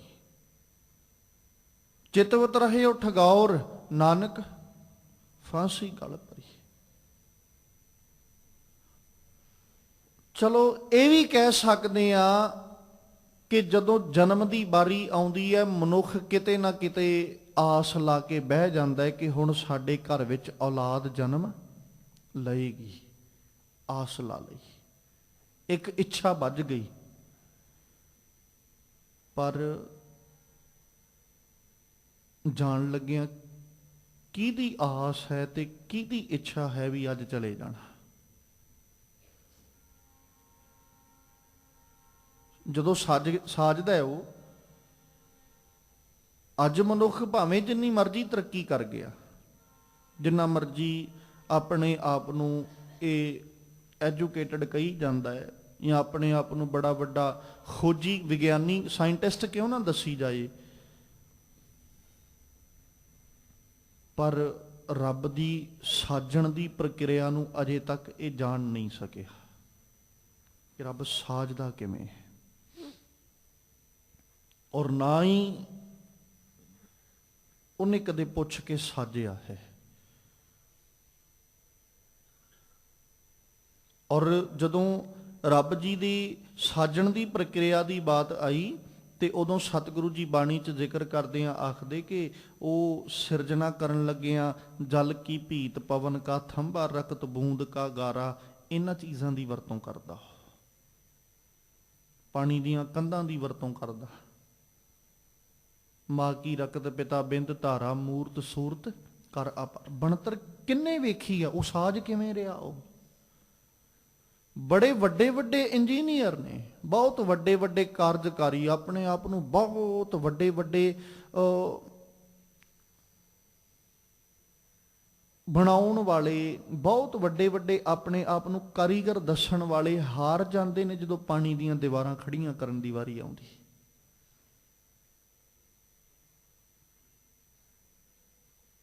ਚਿਤਵਤ ਰਹੇ ਉਹ ਠਗੌਰ, ਨਾਨਕ ਫਾਂਸੀ ਗਲ ਪਈ। ਚਲੋ ਇਹ ਵੀ ਕਹਿ ਸਕਦੇ ਆ ਕਿ ਜਦੋਂ ਜਨਮ ਦੀ ਵਾਰੀ ਆਉਂਦੀ ਹੈ, ਮਨੁੱਖ ਕਿਤੇ ਨਾ ਕਿਤੇ ਆਸ ਲਾ ਕੇ ਬਹਿ ਜਾਂਦਾ ਹੈ ਕਿ ਹੁਣ ਸਾਡੇ ਘਰ ਵਿੱਚ ਔਲਾਦ ਜਨਮ ਲਏਗੀ। ਆਸ ਲਾ ਲਈ, ਇੱਕ ਇੱਛਾ ਵੱਜ ਗਈ। ਪਰ ਜਾਣ ਲੱਗਿਆਂ ਕਿਹਦੀ ਆਸ ਹੈ ਤੇ ਕਿਹਦੀ ਇੱਛਾ ਹੈ ਵੀ ਅੱਜ ਚਲੇ ਜਾਣਾ। ਜਦੋਂ ਸਾਜਦਾ ਹੈ ਉਹ, ਅੱਜ ਮਨੁੱਖ ਭਾਵੇਂ ਜਿੰਨੀ ਮਰਜ਼ੀ ਤਰੱਕੀ ਕਰ ਗਿਆ, ਜਿੰਨਾ ਮਰਜੀ ਆਪਣੇ ਆਪ ਨੂੰ ਇਹ ਐਜੂਕੇਟਡ ਕਹੀ ਜਾਂਦਾ ਹੈ ਜਾਂ ਆਪਣੇ ਆਪ ਨੂੰ ਬੜਾ ਵੱਡਾ ਖੋਜੀ ਵਿਗਿਆਨੀ ਸਾਇੰਟਿਸਟ ਕਿਉਂ ਨਾ ਦੱਸੀ ਜਾਏ, ਪਰ ਰੱਬ ਦੀ ਸਾਜਣ ਦੀ ਪ੍ਰਕਿਰਿਆ ਨੂੰ ਅਜੇ ਤੱਕ ਇਹ ਜਾਣ ਨਹੀਂ ਸਕਿਆ ਕਿ ਰੱਬ ਸਾਜਦਾ ਕਿਵੇਂ ਹੈ, ਔਰ ਨਾ ਹੀ ਉਹਨੇ ਕਦੇ ਪੁੱਛ ਕੇ ਸਾਜਿਆ ਹੈ। ਔਰ ਜਦੋਂ ਰੱਬ ਜੀ ਦੀ ਸਾਜਣ ਦੀ ਪ੍ਰਕਿਰਿਆ ਦੀ ਬਾਤ ਆਈ ਤੇ ਉਦੋਂ ਸਤਿਗੁਰੂ ਜੀ ਬਾਣੀ 'ਚ ਜ਼ਿਕਰ ਕਰਦੇ ਆ, ਆਖਦੇ ਕਿ ਉਹ ਸਿਰਜਣਾ ਕਰਨ ਲੱਗਿਆਂ ਜਲ ਕੀ ਭੀਤ ਪਵਨ ਕਾ ਥੰਬਾ ਰਕਤ ਬੂੰਦ ਕਾ ਗਾਰਾ, ਇਹਨਾਂ ਚੀਜ਼ਾਂ ਦੀ ਵਰਤੋਂ ਕਰਦਾ, ਪਾਣੀ ਦੀਆਂ ਕੰਧਾਂ ਦੀ ਵਰਤੋਂ ਕਰਦਾ। ਮਾਂ ਕੀ ਰਕਤ ਪਿਤਾ ਬਿੰਦ ਧਾਰਾ ਮੂਰਤ ਸੂਰਤ ਕਰ ਅਪਾਰ, ਬਣਤਰ ਕਿੰਨੇ ਵੇਖੀ ਆ, ਉਹ ਸਾਜ ਕਿਵੇਂ ਰਿਹਾ। ਉਹ ਬੜੇ ਵੱਡੇ ਵੱਡੇ ਇੰਜੀਨੀਅਰ ਨੇ, ਬਹੁਤ ਵੱਡੇ ਵੱਡੇ ਕਾਰਜਕਾਰੀ, ਆਪਣੇ ਆਪ ਨੂੰ ਬਹੁਤ ਵੱਡੇ ਵੱਡੇ ਬਣਾਉਣ ਵਾਲੇ, ਬਹੁਤ ਵੱਡੇ ਵੱਡੇ ਆਪਣੇ ਆਪ ਨੂੰ ਕਾਰੀਗਰ ਦੱਸਣ ਵਾਲੇ ਹਾਰ ਜਾਂਦੇ ਨੇ ਜਦੋਂ ਪਾਣੀ ਦੀਆਂ ਦੀਵਾਰਾਂ ਖੜੀਆਂ ਕਰਨ ਦੀ ਵਾਰੀ ਆਉਂਦੀ।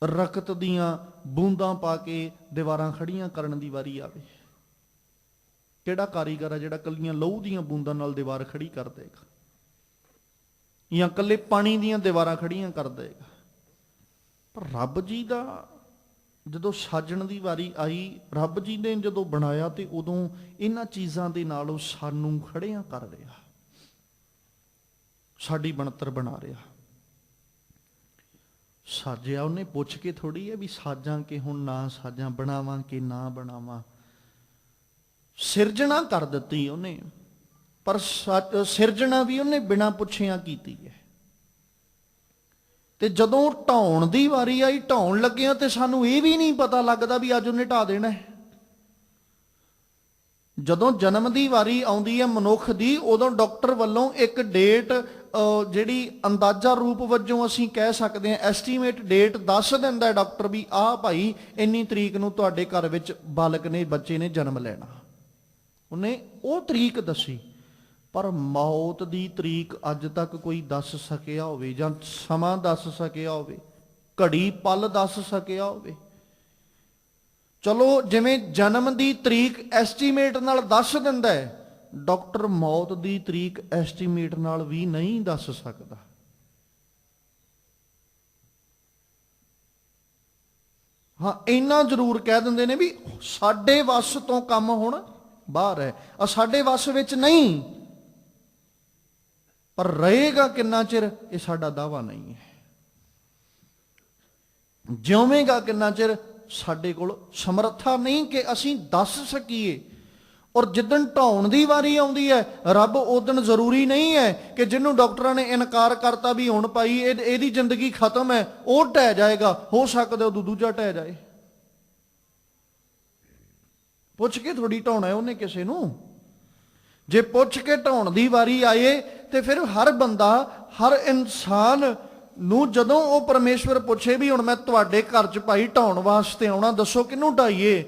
ਰਕਤ ਦੀਆਂ ਬੂੰਦਾਂ ਪਾ ਕੇ ਦੀਵਾਰਾਂ ਖੜੀਆਂ ਕਰਨ ਦੀ ਵਾਰੀ ਆਵੇ, ਕਿਹੜਾ ਕਾਰੀਗਰ ਆ ਜਿਹੜਾ ਕੱਲੀਆਂ ਲਹੂ ਦੀਆਂ ਬੂੰਦਾਂ ਨਾਲ ਦੀਵਾਰ ਖੜੀ ਕਰ ਦੇਗਾ, ਜਾਂ ਕੱਲੇ ਪਾਣੀ ਦੀਆਂ ਦੀਵਾਰਾਂ ਖੜੀਆਂ ਕਰ ਦੇਗਾ। ਪਰ ਰੱਬ ਜੀ ਦਾ ਜਦੋਂ ਸਾਜਣ ਦੀ ਵਾਰੀ ਆਈ, ਰੱਬ ਜੀ ਨੇ ਜਦੋਂ ਬਣਾਇਆ ਤੇ ਉਦੋਂ ਇਹਨਾਂ ਚੀਜ਼ਾਂ ਦੇ ਨਾਲ ਉਹ ਸਾਨੂੰ ਖੜਿਆਂ ਕਰ ਰਿਹਾ, ਸਾਡੀ ਬਣਤਰ ਬਣਾ ਰਿਹਾ। ਸਾਜਿਆ ਉਹਨੇ ਪੁੱਛ ਕੇ ਥੋੜੀ ਹੈ ਵੀ ਸਾਜਾਂ ਕਿ ਹੁਣ ਨਾ ਸਾਜਾਂ, ਬਣਾਵਾਂ ਕਿ ਨਾ ਬਣਾਵਾਂ। ਸਿਰਜਣਾ ਕਰ ਦਿੱਤੀ ਉਹਨੇ, ਪਰ ਸਿਰਜਣਾ ਵੀ ਉਹਨੇ ਬਿਨਾਂ ਪੁੱਛਿਆਂ ਕੀਤੀ ਹੈ। ਤੇ ਜਦੋਂ ਢਾਉਣ ਦੀ ਵਾਰੀ ਆਈ, ਢਾਉਣ ਲੱਗਿਆ ਤੇ ਸਾਨੂੰ ਇਹ ਵੀ ਨਹੀਂ ਪਤਾ ਲੱਗਦਾ ਵੀ ਅੱਜ ਉਹਨੇ ਢਾ ਦੇਣਾ ਹੈ। ਜਦੋਂ ਜਨਮ ਦੀ ਵਾਰੀ ਆਉਂਦੀ ਹੈ ਮਨੁੱਖ ਦੀ, ਉਦੋਂ ਡਾਕਟਰ ਵੱਲੋਂ ਇੱਕ ਡੇਟ ਜਿਹੜੀ ਅੰਦਾਜ਼ਾ ਰੂਪ ਵਜੋਂ ਅਸੀਂ ਕਹਿ ਸਕਦੇ ਹਾਂ, ਐਸਟੀਮੇਟ ਡੇਟ ਦੱਸ ਦਿੰਦਾ ਡਾਕਟਰ ਵੀ ਆਹ ਭਾਈ ਇੰਨੀ ਤਰੀਕ ਨੂੰ ਤੁਹਾਡੇ ਘਰ ਵਿੱਚ ਬਾਲਕ ਨੇ, ਬੱਚੇ ਨੇ ਜਨਮ ਲੈਣਾ। ਉਹਨੇ ਉਹ ਤਰੀਕ ਦੱਸੀ, ਪਰ ਮੌਤ ਦੀ ਤਰੀਕ ਅੱਜ ਤੱਕ ਕੋਈ ਦੱਸ ਸਕਿਆ ਹੋਵੇ, ਜਾਂ ਸਮਾਂ ਦੱਸ ਸਕਿਆ ਹੋਵੇ, ਘੜੀ ਪਲ ਦੱਸ ਸਕਿਆ ਹੋਵੇ। ਚਲੋ ਜਿਵੇਂ ਜਨਮ ਦੀ ਤਰੀਕ ਐਸਟੀਮੇਟ ਨਾਲ ਦੱਸ ਦਿੰਦਾ ਹੈ, ਡਾਕਟਰ ਮੌਤ ਦੀ ਤਰੀਕ ਐਸਟੀਮੇਟ ਨਾਲ ਵੀ ਨਹੀਂ ਦੱਸ ਸਕਦਾ। ਹਾਂ, ਇੰਨਾ ਜ਼ਰੂਰ ਕਹਿ ਦਿੰਦੇ ਨੇ ਵੀ ਸਾਡੇ ਵੱਸ ਤੋਂ ਕੰਮ ਹੁਣ ਬਾਹਰ ਹੈ, ਆ ਸਾਡੇ ਵੱਸ ਵਿੱਚ ਨਹੀਂ। ਪਰ ਰਹੇਗਾ ਕਿੰਨਾ ਚਿਰ ਇਹ ਸਾਡਾ ਦਾਅਵਾ ਨਹੀਂ ਹੈ, ਜਿਉਵੇਂਗਾ ਕਿੰਨਾ ਚਿਰ ਸਾਡੇ ਕੋਲ ਸਮਰੱਥਾ ਨਹੀਂ ਕਿ ਅਸੀਂ ਦੱਸ ਸਕੀਏ। ਔਰ ਜਿੱਦਣ ਢਾਉਣ ਦੀ ਵਾਰੀ ਆਉਂਦੀ ਹੈ, ਰੱਬ ਉਦਣ ਜ਼ਰੂਰੀ ਨਹੀਂ ਹੈ ਕਿ ਜਿਹਨੂੰ ਡਾਕਟਰਾਂ ਨੇ ਇਨਕਾਰ ਕਰਤਾ ਵੀ ਹੁਣ ਭਾਈ ਇਹਦੀ ਜ਼ਿੰਦਗੀ ਖਤਮ ਹੈ, ਉਹ ਢਹਿ ਜਾਏਗਾ। ਹੋ ਸਕਦਾ ਉਦੋਂ ਦੂਜਾ ਢਹਿ ਜਾਏ। ਪੁੱਛ ਕੇ ਥੋੜੀ ਢਾਉਣਾ ਹੈ ਉਹਨੇ ਕਿਸੇ ਨੂੰ। ਜੇ ਪੁੱਛ ਕੇ ਢਾਉਣ ਦੀ ਵਾਰੀ ਆਏ ਤੇ ਫਿਰ ਹਰ ਬੰਦਾ, ਹਰ ਇਨਸਾਨ ਨੂੰ ਜਦੋਂ ਉਹ ਪਰਮੇਸ਼ਵਰ ਪੁੱਛੇ ਵੀ ਹੁਣ ਮੈਂ ਤੁਹਾਡੇ ਘਰ 'ਚ ਭਾਈ ਢਾਉਣ ਵਾਸਤੇ ਆਉਣਾ, ਦੱਸੋ ਕਿਹਨੂੰ ਢਾਈਏ,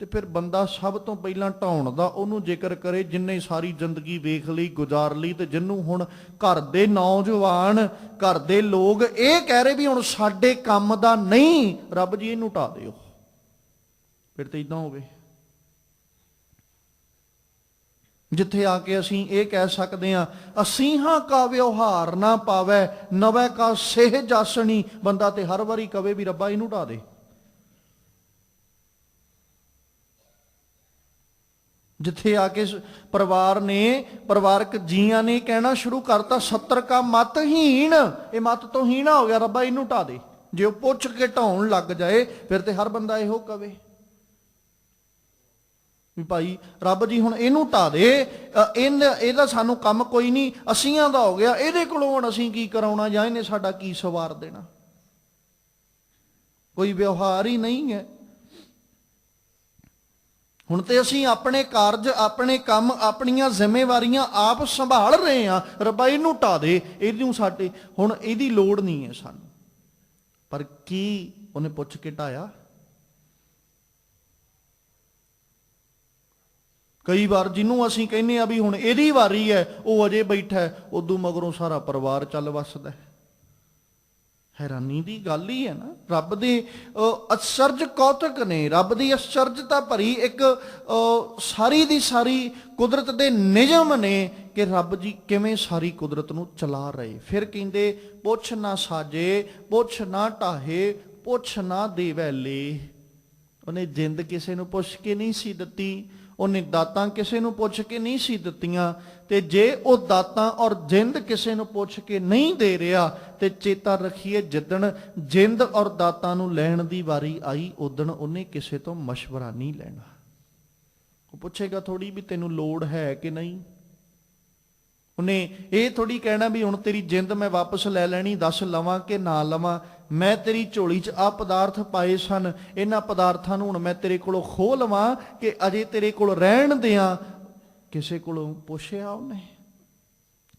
ਤੇ ਫਿਰ ਬੰਦਾ ਸਭ ਤੋਂ ਪਹਿਲਾਂ ਢਾਉਣ ਦਾ ਉਹਨੂੰ ਜ਼ਿਕਰ ਕਰੇ ਜਿੰਨੇ ਸਾਰੀ ਜ਼ਿੰਦਗੀ ਵੇਖ ਲਈ, ਗੁਜ਼ਾਰ ਲਈ, ਤੇ ਜਿਹਨੂੰ ਹੁਣ ਘਰ ਦੇ ਨੌਜਵਾਨ, ਘਰ ਦੇ ਲੋਕ ਇਹ ਕਹਿ ਰਹੇ ਵੀ ਹੁਣ ਸਾਡੇ ਕੰਮ ਦਾ ਨਹੀਂ, ਰੱਬ ਜੀ ਇਹਨੂੰ ਢਾ ਦਿਓ। ਫਿਰ ਤੇ ਇਦਾਂ ਹੋਵੇ ਜਿੱਥੇ ਆ ਕੇ ਅਸੀਂ ਇਹ ਕਹਿ ਸਕਦੇ ਹਾਂ, ਅਸੀਹਾਂ ਕਾ ਵਿਵਹਾਰ ਨਾ ਪਾਵੈ ਨਵੈ ਕਾ ਸੇਹ ਜਾਸਣੀ। ਬੰਦਾ ਤੇ ਹਰ ਵਾਰੀ ਕਵੇ ਵੀ ਰੱਬਾ ਇਹਨੂੰ ਢਾ ਦੇ। ਜਿੱਥੇ ਆ ਕੇ ਪਰਿਵਾਰ ਨੇ, ਪਰਿਵਾਰਕ ਜੀਆਂ ਨੇ ਕਹਿਣਾ ਸ਼ੁਰੂ ਕਰਤਾ 70 ਕਾ ਮਤਹੀਣ, ਇਹ ਮਤ ਤੋਂ ਹੀਣਾ ਹੋ ਗਿਆ, ਰੱਬਾ ਇਹਨੂੰ ਢਾ ਦੇ। ਜੇ ਉਹ ਪੁੱਛ ਕੇ ਢਾਉਣ ਲੱਗ ਜਾਏ ਫਿਰ ਤੇ ਹਰ ਬੰਦਾ ਇਹੋ ਕਵੇ ਵੀ ਭਾਈ ਰੱਬ ਜੀ ਹੁਣ ਇਹਨੂੰ ਢਾ ਦੇ, ਇਹਦਾ ਸਾਨੂੰ ਕੰਮ ਕੋਈ ਨਹੀਂ, ਅਸੀਆਂ ਦਾ ਹੋ ਗਿਆ, ਇਹਦੇ ਕੋਲੋਂ ਹੁਣ ਅਸੀਂ ਕੀ ਕਰਾਉਣਾ, ਜਾਂ ਇਹਨੇ ਸਾਡਾ ਕੀ ਸਵਾਰ ਦੇਣਾ। ਕੋਈ ਵਿਵਹਾਰ ਹੀ ਨਹੀਂ ਹੈ। ਹੁਣ ਤੇ ਅਸੀਂ ਆਪਣੇ ਕਾਰਜ, ਆਪਣੇ ਕੰਮ, ਆਪਣੀਆਂ ਜ਼ਿੰਮੇਵਾਰੀਆਂ ਆਪ ਸੰਭਾਲ ਰਹੇ ਹਾਂ। ਰੱਬਾ ਇਹਨੂੰ ਢਾ ਦੇ, ਇਹਨੂੰ ਸਾਡੇ ਹੁਣ ਇਹਦੀ ਲੋੜ ਨਹੀਂ ਹੈ ਸਾਨੂੰ। ਪਰ ਕੀ ਉਹਨੇ ਪੁੱਛ ਕੇ ਢਾਇਆ? ਕਈ ਵਾਰ ਜਿਹਨੂੰ ਅਸੀਂ ਕਹਿੰਦੇ ਆ ਵੀ ਹੁਣ ਇਹਦੀ ਵਾਰੀ ਹੈ, ਉਹ ਅਜੇ ਬੈਠਾ ਹੈ, ਉਦੋਂ ਮਗਰੋਂ ਸਾਰਾ ਪਰਿਵਾਰ ਚੱਲ ਵੱਸਦਾ। ਹੈਰਾਨੀ ਦੀ ਗੱਲ ਹੀ ਹੈ ਨਾ। ਰੱਬ ਦੇ ਅਚਰਜ ਕੌਤਕ ਨੇ, ਰੱਬ ਦੀ ਅਚਰਜਤਾ ਭਰੀ ਇੱਕ ਸਾਰੀ ਦੀ ਸਾਰੀ ਕੁਦਰਤ ਦੇ ਨਿਯਮ ਨੇ ਕਿ ਰੱਬ ਜੀ ਕਿਵੇਂ ਸਾਰੀ ਕੁਦਰਤ ਨੂੰ ਚਲਾ ਰਹੇ। ਫਿਰ ਕਹਿੰਦੇ ਪੁੱਛ ਨਾ ਸਾਜੇ, ਪੁੱਛ ਨਾ ਢਾਹੇ, ਪੁੱਛ ਨਾ ਦੇਵੈ ਲੇ। ਉਹਨੇ ਜਿੰਦ ਕਿਸੇ ਨੂੰ ਪੁੱਛ ਕੇ ਨਹੀਂ ਸੀ ਦਿੱਤੀ, ਉਹਨੇ ਦਾਤਾਂ ਕਿਸੇ ਨੂੰ ਪੁੱਛ ਕੇ ਨਹੀਂ ਸੀ ਦਿੱਤੀਆਂ। ਤੇ ਜੇ ਉਹ ਦਾਤਾਂ ਔਰ ਜਿੰਦ ਕਿਸੇ ਨੂੰ ਪੁੱਛ ਕੇ ਨਹੀਂ ਦੇ ਰਿਹਾ, ਤੇ ਚੇਤਾ ਰੱਖੀਏ ਜਿੱਦਣ ਜਿੰਦ ਔਰ ਦਾਤਾਂ ਨੂੰ ਲੈਣ ਦੀ ਵਾਰੀ ਆਈ, ਉਦਣ ਉਹਨੇ ਕਿਸੇ ਤੋਂ ਮਸ਼ਵਰਾ ਨਹੀਂ ਲੈਣਾ। ਉਹ ਪੁੱਛੇਗਾ ਥੋੜੀ ਵੀ ਤੈਨੂੰ ਲੋੜ ਹੈ ਕਿ ਨਹੀਂ। ਉਹਨੇ ਇਹ ਥੋੜੀ ਕਹਿਣਾ ਵੀ ਹੁਣ ਤੇਰੀ ਜਿੰਦ ਮੈਂ ਵਾਪਸ ਲੈ ਲੈਣੀ, ਦੱਸ ਲਵਾਂ ਕਿ ਨਾ ਲਵਾਂ। ਮੈਂ ਤੇਰੀ ਝੋਲੀ 'ਚ ਆਹ ਪਦਾਰਥ ਪਾਏ ਸਨ, ਇਹਨਾਂ ਪਦਾਰਥਾਂ ਨੂੰ ਹੁਣ ਮੈਂ ਤੇਰੇ ਕੋਲੋਂ ਖੋਹ ਲਵਾਂ ਕਿ ਅਜੇ ਤੇਰੇ ਕੋਲ ਰਹਿਣ ਦਿਆਂ। ਕਿਸੇ ਕੋਲੋਂ ਪੁੱਛਿਆ ਉਹਨੇ?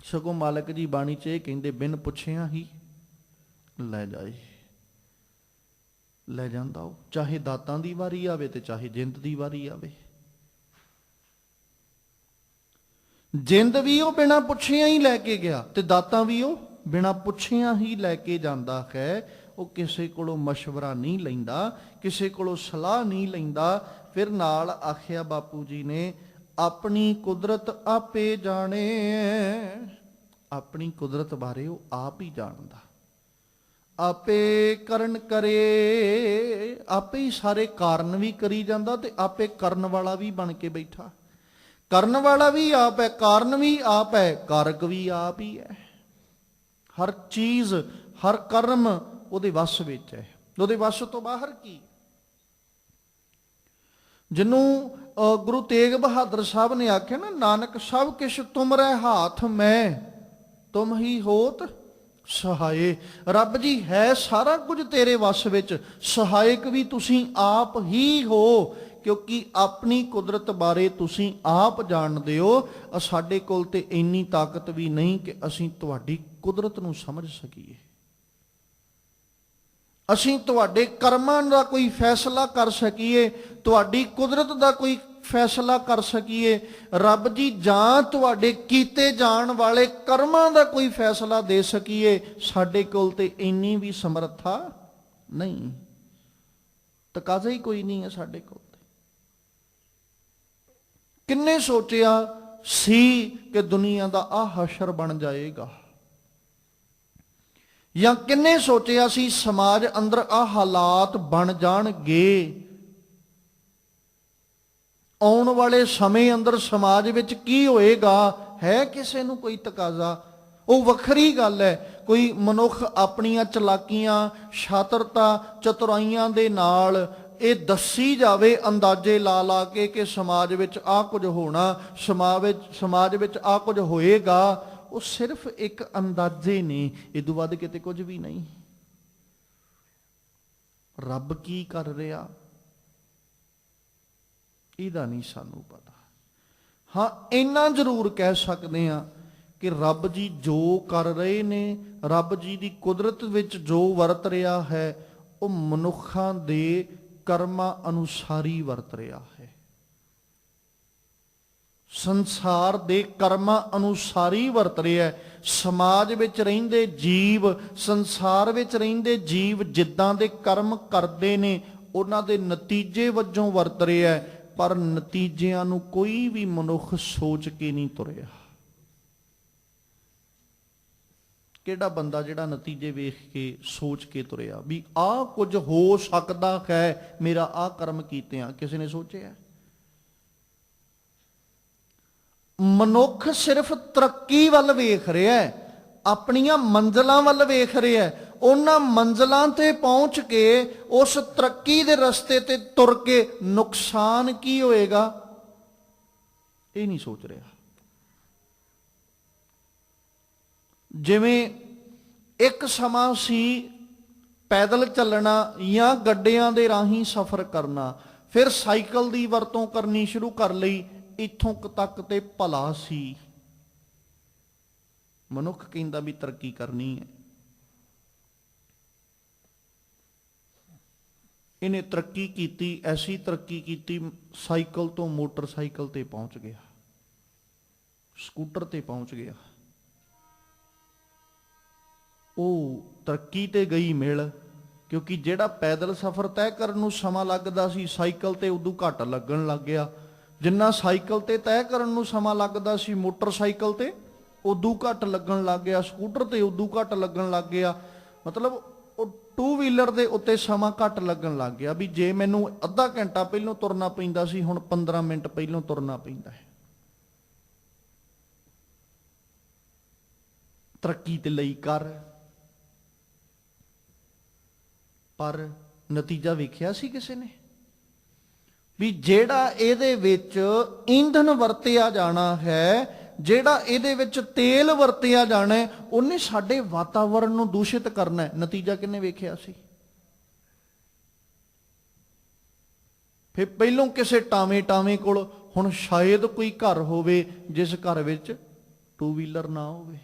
ਸਗੋਂ ਮਾਲਕ ਜੀ ਬਾਣੀ 'ਚ ਇਹ ਕਹਿੰਦੇ ਬਿਨ ਪੁੱਛਿਆ ਹੀ ਲੈ ਜਾਏ। ਲੈ ਜਾਂਦਾ ਉਹ, ਚਾਹੇ ਦਾਤਾਂ ਦੀ ਵਾਰੀ ਆਵੇ ਤੇ ਚਾਹੇ ਜਿੰਦ ਦੀ ਵਾਰੀ ਆਵੇ। ਜਿੰਦ ਵੀ ਉਹ ਬਿਨਾਂ ਪੁੱਛਿਆ ਹੀ ਲੈ ਕੇ ਗਿਆ, ਤੇ ਦਾਤਾਂ ਵੀ ਉਹ ਬਿਨਾਂ ਪੁੱਛਿਆ ਹੀ ਲੈ ਕੇ ਜਾਂਦਾ ਹੈ। ਉਹ ਕਿਸੇ ਕੋਲੋਂ ਮਸ਼ਵਰਾ ਨਹੀਂ ਲੈਂਦਾ, ਕਿਸੇ ਕੋਲੋਂ ਸਲਾਹ ਨਹੀਂ ਲੈਂਦਾ। ਫਿਰ ਨਾਲ ਆਖਿਆ ਬਾਪੂ ਜੀ ਨੇ, ਆਪਣੀ ਕੁਦਰਤ ਆਪੇ ਜਾਣੇ। ਆਪਣੀ ਕੁਦਰਤ ਬਾਰੇ ਉਹ ਆਪ ਹੀ ਜਾਣਦਾ। ਆਪੇ ਕਰਨ ਕਰੇ, ਆਪੇ ਹੀ ਸਾਰੇ ਕਾਰਨ ਵੀ ਕਰੀ ਜਾਂਦਾ ਤੇ ਆਪੇ ਕਰਨ ਵਾਲਾ ਵੀ ਬਣ ਕੇ ਬੈਠਾ। ਕਰਨ ਵਾਲਾ ਵੀ ਆਪ ਹੈ, ਕਾਰਨ ਵੀ ਆਪ ਹੈ, ਕਾਰਕ ਵੀ ਆਪ ਹੀ ਹੈ। ਹਰ ਚੀਜ਼, ਹਰ ਕਰਮ ਉਹਦੇ ਵੱਸ ਵਿੱਚ ਹੈ। ਉਹਦੇ ਵੱਸ ਤੋਂ ਬਾਹਰ ਕੀ? ਜਿਹਨੂੰ ਗੁਰੂ ਤੇਗ ਬਹਾਦਰ ਸਾਹਿਬ ਨੇ ਆਖਿਆ ਨਾ, ਨਾਨਕ ਸਭ ਕਿਛ ਤੁਮਰੇ ਹਾਥ ਮੈਂ, ਤੁਮ ਹੀ ਹੋਤ ਸਹਾਏ। ਰੱਬ ਜੀ ਹੈ ਸਾਰਾ ਕੁਝ ਤੇਰੇ ਵੱਸ ਵਿੱਚ, ਸਹਾਇਕ ਵੀ ਤੁਸੀਂ ਆਪ ਹੀ ਹੋ, ਕਿਉਂਕਿ ਆਪਣੀ ਕੁਦਰਤ ਬਾਰੇ ਤੁਸੀਂ ਆਪ ਜਾਣਦੇ ਹੋ। ਸਾਡੇ ਕੋਲ ਤੇ ਇੰਨੀ ਤਾਕਤ ਵੀ ਨਹੀਂ ਕਿ ਅਸੀਂ ਤੁਹਾਡੀ ਕੁਦਰਤ ਨੂੰ ਸਮਝ ਸਕੀਏ। ਅਸੀਂ ਤੁਹਾਡੇ ਕਰਮਾਂ ਦਾ ਕੋਈ ਫੈਸਲਾ ਕਰ ਸਕੀਏ, ਤੁਹਾਡੀ ਕੁਦਰਤ ਦਾ ਕੋਈ ਫੈਸਲਾ ਕਰ ਸਕੀਏ। ਰੱਬ ਜੀ ਜਾਂ ਤੁਹਾਡੇ ਕੀਤੇ ਜਾਣ ਵਾਲੇ ਕਰਮਾਂ ਦਾ ਕੋਈ ਫੈਸਲਾ ਦੇ ਸਕੀਏ, ਸਾਡੇ ਕੋਲ ਤੇ ਇੰਨੀ ਵੀ ਸਮਰੱਥਾ ਨਹੀਂ। ਤਕਾਜ਼ਾ ਹੀ ਕੋਈ ਨਹੀਂ ਹੈ ਸਾਡੇ ਕੋਲ। ਕਿੰਨੇ ਸੋਚਿਆ ਸੀ ਕਿ ਦੁਨੀਆ ਦਾ ਆਹ ਹਸ਼ਰ ਬਣ ਜਾਏਗਾ, ਜਾਂ ਕਿੰਨੇ ਸੋਚਿਆ ਸੀ ਸਮਾਜ ਅੰਦਰ ਆਹ ਹਾਲਾਤ ਬਣ ਜਾਣਗੇ। ਆਉਣ ਵਾਲੇ ਸਮੇਂ ਅੰਦਰ ਸਮਾਜ ਵਿੱਚ ਕੀ ਹੋਏਗਾ, ਹੈ ਕਿਸੇ ਨੂੰ ਕੋਈ ਤਕਾਜ਼ਾ? ਉਹ ਵੱਖਰੀ ਗੱਲ ਹੈ, ਕੋਈ ਮਨੁੱਖ ਆਪਣੀਆਂ ਚਲਾਕੀਆਂ, ਸ਼ਾਤਰਤਾ, ਚਤੁਰਾਈਆਂ ਦੇ ਨਾਲ ਇਹ ਦੱਸੀ ਜਾਵੇ ਅੰਦਾਜ਼ੇ ਲਾ ਲਾ ਕੇ ਕਿ ਸਮਾਜ ਵਿੱਚ ਆਹ ਕੁਝ ਹੋਣਾ, ਸਮਾਜ ਵਿੱਚ ਆਹ ਕੁਝ ਹੋਏਗਾ। ਉਹ ਸਿਰਫ ਇੱਕ ਅੰਦਾਜ਼ੇ ਨੇ, ਇਦੋਂ ਵੱਧ ਕਿਤੇ ਕੁਝ ਵੀ ਨਹੀਂ। ਰੱਬ ਕੀ ਕਰ ਰਿਹਾ ਇਹਦਾ ਨਹੀਂ ਸਾਨੂੰ ਪਤਾ। ਹਾਂ, ਇੰਨਾ ਜ਼ਰੂਰ ਕਹਿ ਸਕਦੇ ਹਾਂ ਕਿ ਰੱਬ ਜੀ ਜੋ ਕਰ ਰਹੇ ਨੇ, ਰੱਬ ਜੀ ਦੀ ਕੁਦਰਤ ਵਿੱਚ ਜੋ ਵਰਤ ਰਿਹਾ ਹੈ, ਉਹ ਮਨੁੱਖਾਂ ਦੇ ਕਰਮਾਂ ਅਨੁਸਾਰੀ ਵਰਤ ਰਿਹਾ ਹੈ। ਸੰਸਾਰ ਦੇ ਕਰਮਾਂ ਅਨੁਸਾਰੀ ਵਰਤ ਰਿਹਾ ਹੈ। ਸਮਾਜ ਵਿੱਚ ਰਹਿੰਦੇ ਜੀਵ, ਸੰਸਾਰ ਵਿੱਚ ਰਹਿੰਦੇ ਜੀਵ ਜਿੱਦਾਂ ਦੇ ਕਰਮ ਕਰਦੇ ਨੇ, ਉਹਨਾਂ ਦੇ ਨਤੀਜੇ ਵਜੋਂ ਵਰਤ ਰਿਹਾ ਹੈ। ਪਰ ਨਤੀਜਿਆਂ ਨੂੰ ਕੋਈ ਵੀ ਮਨੁੱਖ ਸੋਚ ਕੇ ਨਹੀਂ ਤੁਰਿਆ। ਕਿਹੜਾ ਬੰਦਾ ਜਿਹੜਾ ਨਤੀਜੇ ਵੇਖ ਕੇ ਸੋਚ ਕੇ ਤੁਰਿਆ ਵੀ ਆਹ ਕੁਝ ਹੋ ਸਕਦਾ ਹੈ, ਮੇਰਾ ਆਹ ਕਰਮ ਕੀਤਿਆਂ? ਕਿਸੇ ਨੇ ਸੋਚਿਆ? ਮਨੁੱਖ ਸਿਰਫ ਤਰੱਕੀ ਵੱਲ ਵੇਖ ਰਿਹਾ, ਆਪਣੀਆਂ ਮੰਜ਼ਲਾਂ ਵੱਲ ਵੇਖ ਰਿਹਾ। ਉਹਨਾਂ ਮੰਜ਼ਲਾਂ ਤੇ ਪਹੁੰਚ ਕੇ ਉਸ ਤਰੱਕੀ ਦੇ ਰਸਤੇ ਤੇ ਤੁਰ ਕੇ ਨੁਕਸਾਨ ਕੀ ਹੋਏਗਾ, ਇਹ ਨਹੀਂ ਸੋਚ ਰਿਹਾ। ਜਿਵੇਂ ਇੱਕ ਸਮਾਂ ਸੀ ਪੈਦਲ ਚੱਲਣਾ ਜਾਂ ਗੱਡਿਆਂ ਦੇ ਰਾਹੀਂ ਸਫ਼ਰ ਕਰਨਾ, ਫਿਰ ਸਾਈਕਲ ਦੀ ਵਰਤੋਂ ਕਰਨੀ ਸ਼ੁਰੂ ਕਰ ਲਈ। ਇੱਥੋਂ ਤੱਕ ਤੇ ਭਲਾ ਸੀ। ਮਨੁੱਖ ਕਹਿੰਦਾ ਵੀ ਤਰੱਕੀ ਕਰਨੀ ਹੈ। ਇਹਨੇ ਤਰੱਕੀ ਕੀਤੀ, ਐਸੀ ਤਰੱਕੀ ਕੀਤੀ, ਸਾਈਕਲ ਤੋਂ ਮੋਟਰਸਾਈਕਲ ਤੇ ਪਹੁੰਚ ਗਿਆ, ਸਕੂਟਰ ਤੇ ਪਹੁੰਚ ਗਿਆ। ਉਹ ਤਰੱਕੀ ਤੇ ਗਈ ਮਿਲ, ਕਿਉਂਕਿ ਜਿਹੜਾ ਪੈਦਲ ਸਫ਼ਰ ਤੈਅ ਕਰਨ ਨੂੰ ਸਮਾਂ ਲੱਗਦਾ ਸੀ ਸਾਈਕਲ ਤੇ ਉਦੋਂ ਘੱਟ ਲੱਗਣ ਲੱਗ ਗਿਆ। ਜਿੰਨਾ ਸਾਈਕਲ ਤੇ ਤੈਅ ਕਰਨ ਨੂੰ ਸਮਾਂ ਲੱਗਦਾ ਸੀ ਮੋਟਰਸਾਈਕਲ ਤੇ ਉਦੋਂ ਘੱਟ ਲੱਗਣ ਲੱਗ ਗਿਆ, ਸਕੂਟਰ ਤੇ ਉਦੋਂ ਘੱਟ ਲੱਗਣ ਲੱਗ ਗਿਆ। ਮਤਲਬ ਉਹ 2 ਵੀਲਰ ਦੇ ਉੱਤੇ ਸਮਾਂ ਘੱਟ ਲੱਗਣ ਲੱਗ ਗਿਆ। ਵੀ ਜੇ ਮੈਨੂੰ ਅੱਧਾ ਘੰਟਾ ਪਹਿਲਾਂ ਤੁਰਨਾ ਪੈਂਦਾ ਸੀ, ਹੁਣ 15 ਮਿੰਟ ਪਹਿਲਾਂ ਤੁਰਨਾ ਪੈਂਦਾ ਹੈ। ਤਰੱਕੀ ਤੇ ਲਈ ਕਰ, ਪਰ ਨਤੀਜਾ ਵੇਖਿਆ ਸੀ ਕਿਸੇ ਨੇ? ਵੀ ਜਿਹੜਾ ਇਹਦੇ ਵਿੱਚ ਈਂਧਨ ਵਰਤਿਆ ਜਾਣਾ ਹੈ, ਜਿਹੜਾ ਇਹਦੇ ਵਿੱਚ ਤੇਲ ਵਰਤਿਆ ਜਾਣਾ ਹੈ, ਉਹਨੇ ਸਾਡੇ ਵਾਤਾਵਰਣ ਨੂੰ ਦੂਸ਼ਿਤ ਕਰਨਾ ਹੈ। ਨਤੀਜਾ ਕਿਹਨੇ ਵੇਖਿਆ ਸੀ? ਫਿਰ ਪਹਿਲੋਂ ਕਿਸੇ ਟਾਵੇਂ ਕੋਲ, ਹੁਣ ਸ਼ਾਇਦ ਕੋਈ ਘਰ ਹੋਵੇ ਜਿਸ ਘਰ ਵਿੱਚ 2 ਵੀਲਰ ਨਾ ਹੋਵੇ।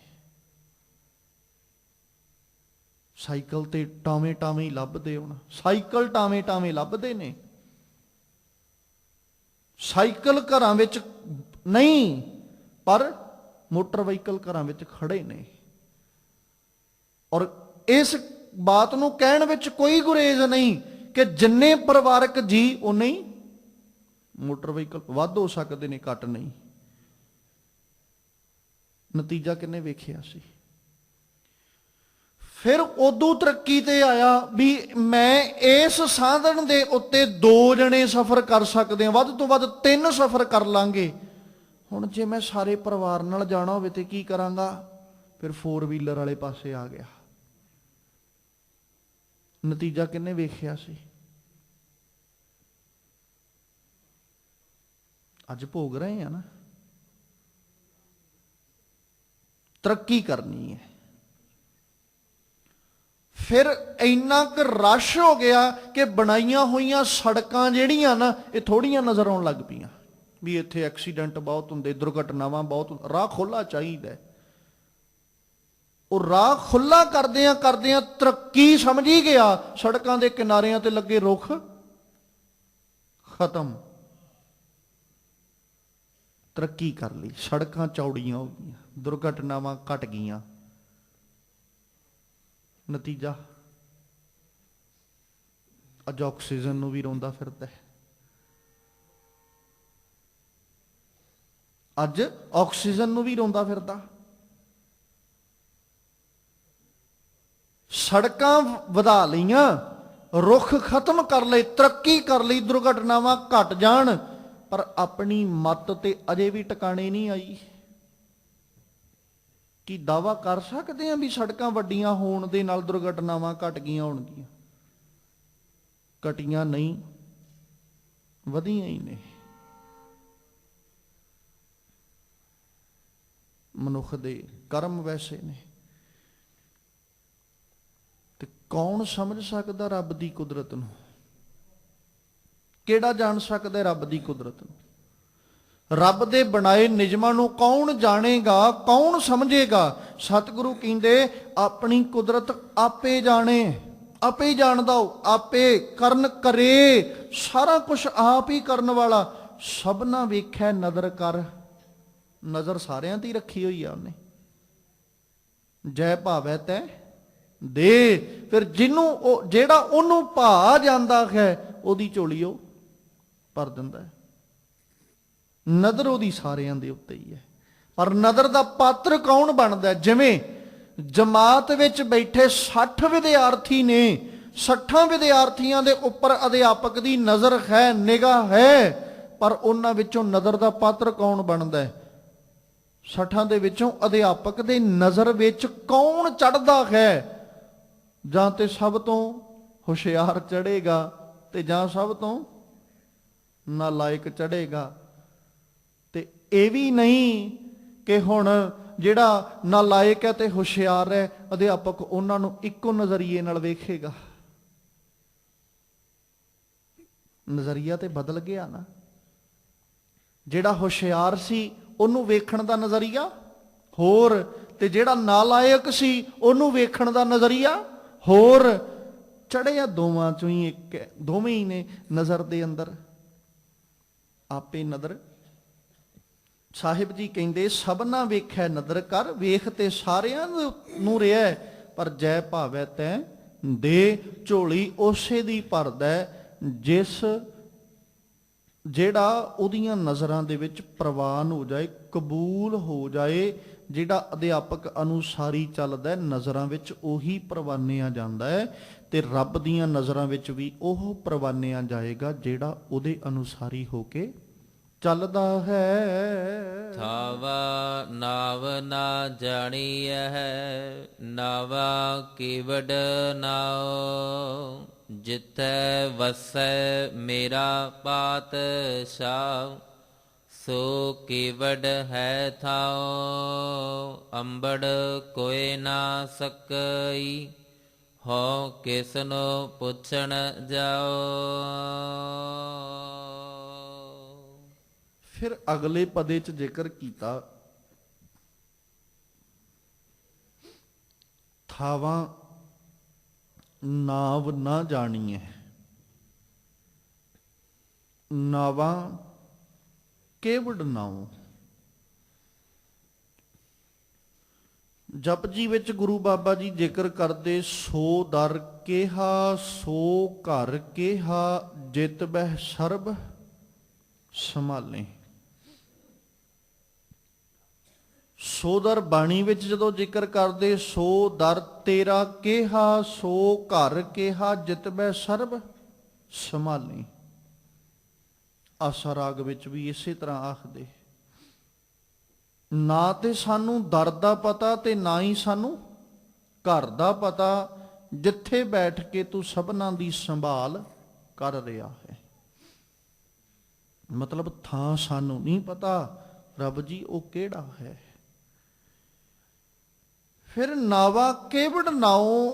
ਸਾਈਕਲ ਤੇ ਟਾਵੇਂ ਹੀ ਲੱਭਦੇ, ਹੁਣ ਸਾਈਕਲ ਟਾਵੇਂ ਲੱਭਦੇ ਨੇ। ਸਾਈਕਲ ਘਰਾਂ ਵਿੱਚ ਨਹੀਂ, ਪਰ ਮੋਟਰ ਵਹੀਕਲ ਘਰਾਂ ਵਿੱਚ ਖੜੇ ਨੇ। ਔਰ ਇਸ ਬਾਤ ਨੂੰ ਕਹਿਣ ਵਿੱਚ ਕੋਈ ਗੁਰੇਜ਼ ਨਹੀਂ ਕਿ ਜਿੰਨੇ ਪਰਿਵਾਰਕ ਜੀ ਉਨੇ ਹੀ ਮੋਟਰ ਵਹੀਕਲ, ਵੱਧ ਹੋ ਸਕਦੇ ਨੇ, ਘੱਟ ਨਹੀਂ। ਨਤੀਜਾ ਕਿਹਨੇ ਵੇਖਿਆ ਸੀ? ਫਿਰ ਉਦੋਂ ਤਰੱਕੀ ਤੇ ਆਇਆ ਵੀ ਮੈਂ ਇਸ ਸਾਧਨ ਦੇ ਉੱਤੇ 2 ਜਣੇ ਸਫ਼ਰ ਕਰ ਸਕਦੇ ਹਾਂ, ਵੱਧ ਤੋਂ ਵੱਧ 3 ਸਫ਼ਰ ਕਰ ਲਾਂਗੇ। ਹੁਣ ਜੇ ਮੈਂ ਸਾਰੇ ਪਰਿਵਾਰ ਨਾਲ ਜਾਣਾ ਹੋਵੇ ਤੇ ਕੀ ਕਰਾਂਗਾ? ਫਿਰ 4 ਵੀਲਰ ਵਾਲੇ ਪਾਸੇ ਆ ਗਿਆ। ਨਤੀਜਾ ਕਿਹਨੇ ਵੇਖਿਆ ਸੀ? ਅੱਜ ਭੋਗ ਰਹੇ ਆ ਨਾ। ਤਰੱਕੀ ਕਰਨੀ ਹੈ। ਫਿਰ ਇੰਨਾ ਕੁ ਰਸ਼ ਹੋ ਗਿਆ ਕਿ ਬਣਾਈਆਂ ਹੋਈਆਂ ਸੜਕਾਂ ਜਿਹੜੀਆਂ ਨਾ, ਇਹ ਥੋੜੀਆਂ ਨਜ਼ਰ ਆਉਣ ਲੱਗ ਪਈਆਂ। ਵੀ ਇੱਥੇ ਐਕਸੀਡੈਂਟ ਬਹੁਤ ਹੁੰਦੇ, ਦੁਰਘਟਨਾਵਾਂ ਬਹੁਤ, ਰਾਹ ਖੁੱਲ੍ਹਾ ਚਾਹੀਦਾ। ਉਹ ਰਾਹ ਖੁੱਲ੍ਹਾ ਕਰਦਿਆਂ ਤਰੱਕੀ ਸਮਝ ਹੀ ਗਿਆ। ਸੜਕਾਂ ਦੇ ਕਿਨਾਰਿਆਂ ਤੇ ਲੱਗੇ ਰੁੱਖ ਖਤਮ। ਤਰੱਕੀ ਕਰ ਲਈ, ਸੜਕਾਂ ਚੌੜੀਆਂ ਹੋ ਗਈਆਂ, ਦੁਰਘਟਨਾਵਾਂ ਘਟ ਗਈਆਂ। ਨਤੀਜਾ ਅੱਜ ਆਕਸੀਜਨ ਨੂੰ ਵੀ ਰੋਂਦਾ ਫਿਰਦਾ ਹੈ। ਅੱਜ ਆਕਸੀਜਨ ਨੂੰ ਵੀ ਰੋਂਦਾ ਫਿਰਦਾ। ਸੜਕਾਂ ਵਧਾ ਲਈਆਂ, ਰੁੱਖ ਖਤਮ ਕਰ ਲਏ, ਤਰੱਕੀ ਕਰ ਲਈ, ਦੁਰਘਟਨਾਵਾਂ ਘਟ ਜਾਣ, ਪਰ ਆਪਣੀ ਮੱਤ ਤੇ ਅਜੇ ਵੀ ਟਿਕਾਣੇ ਨਹੀਂ ਆਈ। ਕੀ ਦਾਅਵਾ ਕਰ ਸਕਦੇ ਹਾਂ ਵੀ ਸੜਕਾਂ ਵੱਡੀਆਂ ਹੋਣ ਦੇ ਨਾਲ ਦੁਰਘਟਨਾਵਾਂ ਘਟ ਗਈਆਂ ਹੋਣਗੀਆਂ? ਘਟੀਆਂ ਨਹੀਂ, ਵਧੀਆਂ ਹੀ ਨੇ। ਮਨੁੱਖ ਦੇ ਕਰਮ ਵੈਸੇ ਨੇ। ਤੇ ਕੌਣ ਸਮਝ ਸਕਦਾ ਰੱਬ ਦੀ ਕੁਦਰਤ ਨੂੰ? ਕਿਹੜਾ ਜਾਣ ਸਕਦਾ ਰੱਬ ਦੀ ਕੁਦਰਤ ਨੂੰ? ਰੱਬ ਦੇ ਬਣਾਏ ਨਿਯਮਾਂ ਨੂੰ ਕੌਣ ਜਾਣੇਗਾ, ਕੌਣ ਸਮਝੇਗਾ? ਸਤਿਗੁਰੂ ਕਹਿੰਦੇ ਆਪਣੀ ਕੁਦਰਤ ਆਪੇ ਜਾਣੇ, ਆਪੇ ਹੀ ਜਾਣਦਾ ਉਹ, ਆਪੇ ਕਰਨ ਕਰੇ, ਸਾਰਾ ਕੁਝ ਆਪ ਹੀ ਕਰਨ ਵਾਲਾ। ਸਭਨਾ ਵੇਖੈ ਨਦਰ ਕਰ, ਨਜ਼ਰ ਸਾਰਿਆਂ ਤੇ ਹੀ ਰੱਖੀ ਹੋਈ ਆ ਉਹਨੇ। ਜੈ ਭਾਵੈ ਤੈ ਦੇ, ਫਿਰ ਜਿਹਨੂੰ ਉਹ ਜਿਹੜਾ ਉਹਨੂੰ ਭਾ ਜਾਂਦਾ ਹੈ ਉਹਦੀ ਝੋਲੀ ਉਹ ਭਰ ਦਿੰਦਾ ਹੈ। ਨਦਰ ਉਹਦੀ ਸਾਰਿਆਂ ਦੇ ਉੱਤੇ ਹੀ ਹੈ। ਪਰ ਨਦਰ ਦਾ ਪਾਤਰ ਕੌਣ ਬਣਦਾ? ਜਿਵੇਂ ਜਮਾਤ ਵਿੱਚ ਬੈਠੇ 60 ਵਿਦਿਆਰਥੀ ਨੇ, 60 ਵਿਦਿਆਰਥੀਆਂ ਦੇ ਉੱਪਰ ਅਧਿਆਪਕ ਦੀ ਨਜ਼ਰ ਹੈ, ਨਿਗਾਹ ਹੈ, ਪਰ ਉਹਨਾਂ ਵਿੱਚੋਂ ਨਜ਼ਰ ਦਾ ਪਾਤਰ ਕੌਣ ਬਣਦਾ? 60 ਦੇ ਵਿੱਚੋਂ ਅਧਿਆਪਕ ਦੇ ਨਜ਼ਰ ਵਿੱਚ ਕੌਣ ਚੜ੍ਹਦਾ ਹੈ? ਜਾਂ ਤੇ ਸਭ ਤੋਂ ਹੁਸ਼ਿਆਰ ਚੜ੍ਹੇਗਾ ਤੇ ਜਾਂ ਸਭ ਤੋਂ ਨਾਲਾਇਕ ਚੜ੍ਹੇਗਾ। ਤੇ ਇਹ ਵੀ ਨਹੀਂ ਕਿ ਹੁਣ ਜਿਹੜਾ ਨਾਲਾਇਕ ਹੈ ਤੇ ਹੁਸ਼ਿਆਰ ਹੈ, ਅਧਿਆਪਕ ਉਹਨਾਂ ਨੂੰ ਇੱਕੋ ਨਜ਼ਰੀਏ ਨਾਲ ਵੇਖੇਗਾ। ਨਜ਼ਰੀਆ ਤੇ ਬਦਲ ਗਿਆ ਨਾ। ਜਿਹੜਾ ਹੁਸ਼ਿਆਰ ਸੀ ਉਹਨੂੰ ਵੇਖਣ ਦਾ ਨਜ਼ਰੀਆ ਹੋਰ, ਤੇ ਜਿਹੜਾ ਨਾਲਾਇਕ ਸੀ ਉਹਨੂੰ ਵੇਖਣ ਦਾ ਨਜ਼ਰੀਆ ਹੋਰ। ਚੜਿਆ ਦੋਵਾਂ ਚੋਂ ਹੀ ਇੱਕ ਹੈ, ਦੋਵੇਂ ਹੀ ਨੇ ਨਜ਼ਰ ਦੇ ਅੰਦਰ। ਆਪੇ ਨਦਰ ਸਾਹਿਬ ਜੀ ਕਹਿੰਦੇ ਸਭਨਾ ਵੇਖੈ ਨਦਰ ਕਰ, ਵੇਖ ਤੇ ਸਾਰਿਆਂ ਨੂੰ ਰਿਹਾ, ਪਰ ਜੈ ਭਾਵੈ ਤੈ ਦੇ, ਝੋਲੀ ਉਸੇ ਦੀ ਭਰਦਾ ਜਿਸ ਜਿਹੜਾ ਉਹਦੀਆਂ ਨਜ਼ਰਾਂ ਦੇ ਵਿੱਚ ਪ੍ਰਵਾਨ ਹੋ ਜਾਏ, ਕਬੂਲ ਹੋ ਜਾਏ। ਜਿਹੜਾ ਅਧਿਆਪਕ ਅਨੁਸਾਰੀ ਚੱਲਦਾ ਨਜ਼ਰਾਂ ਵਿੱਚ ਉਹੀ ਪ੍ਰਵਾਨਿਆ ਜਾਂਦਾ ਹੈ, ਤੇ ਰੱਬ ਦੀਆਂ ਨਜ਼ਰਾਂ ਵਿੱਚ ਵੀ ਉਹ ਪ੍ਰਵਾਨਿਆ ਜਾਏਗਾ ਜਿਹੜਾ ਉਹਦੇ ਅਨੁਸਾਰੀ ਹੋ ਕੇ ਚੱਲਦਾ ਹੈ। ਥਾਵਾ ਨਾਵ ਨਾ ਜਾਣੀਐ, ਨਾਵਾ ਕੀਵਡ ਨਾਉ, ਜਿਤੈ ਵਸੈ ਮੇਰਾ ਪਾਤਸ਼ਾਹ, ਸੋ ਕੀਵਡ ਹੈ ਥਾਉ, ਅੰਬੜ ਕੋਇ ਨਾ ਸਕਈ, ਹੋ ਕਿਸਨੋ ਪੁੱਛਣ ਜਾਓ। ਫਿਰ ਅਗਲੇ ਪਦੇ ਚ ਜ਼ਿਕਰ ਕੀਤਾ, ਥਾਵਾਂ ਨਾਵ ਨਾ ਜਾਣੀਐ। ਨਾਵਾਂ ਕੇਵੜ ਨਾਉ। ਜਪਜੀ ਵਿੱਚ ਗੁਰੂ ਬਾਬਾ ਜੀ ਜ਼ਿਕਰ ਕਰਦੇ, ਸੋ ਦਰ ਕਿਹਾ ਸੋ ਘਰ ਕਿਹਾ, ਜਿਤ ਬਹਿ ਸਰਬ ਸੰਭਾਲੇ। ਸੋ ਦਰ ਬਾਣੀ ਵਿੱਚ ਜਦੋਂ ਜ਼ਿਕਰ ਕਰਦੇ, ਸੋ ਦਰ ਤੇਰਾ ਕਿਹਾ ਸੋ ਘਰ ਕਿਹਾ, ਜਿਤ ਬਹਿ ਸਰਬ ਸੰਭਾਲੇ। ਆਸਾ ਰਾਗ ਵਿੱਚ ਵੀ ਇਸੇ ਤਰ੍ਹਾਂ ਆਖਦੇ, ਨਾ ਤੇ ਸਾਨੂੰ ਦਰ ਦਾ ਪਤਾ ਤੇ ਨਾ ਹੀ ਸਾਨੂੰ ਘਰ ਦਾ ਪਤਾ, ਜਿੱਥੇ ਬੈਠ ਕੇ ਤੂੰ ਸਭਨਾਂ ਦੀ ਸੰਭਾਲ ਕਰ ਰਿਹਾ ਹੈ। ਮਤਲਬ ਥਾਂ ਸਾਨੂੰ ਨਹੀਂ ਪਤਾ, ਰੱਬ ਜੀ ਉਹ ਕਿਹੜਾ ਹੈ। ਫਿਰ ਨਾਵਾ ਕੇਵੜ ਨਾਉ,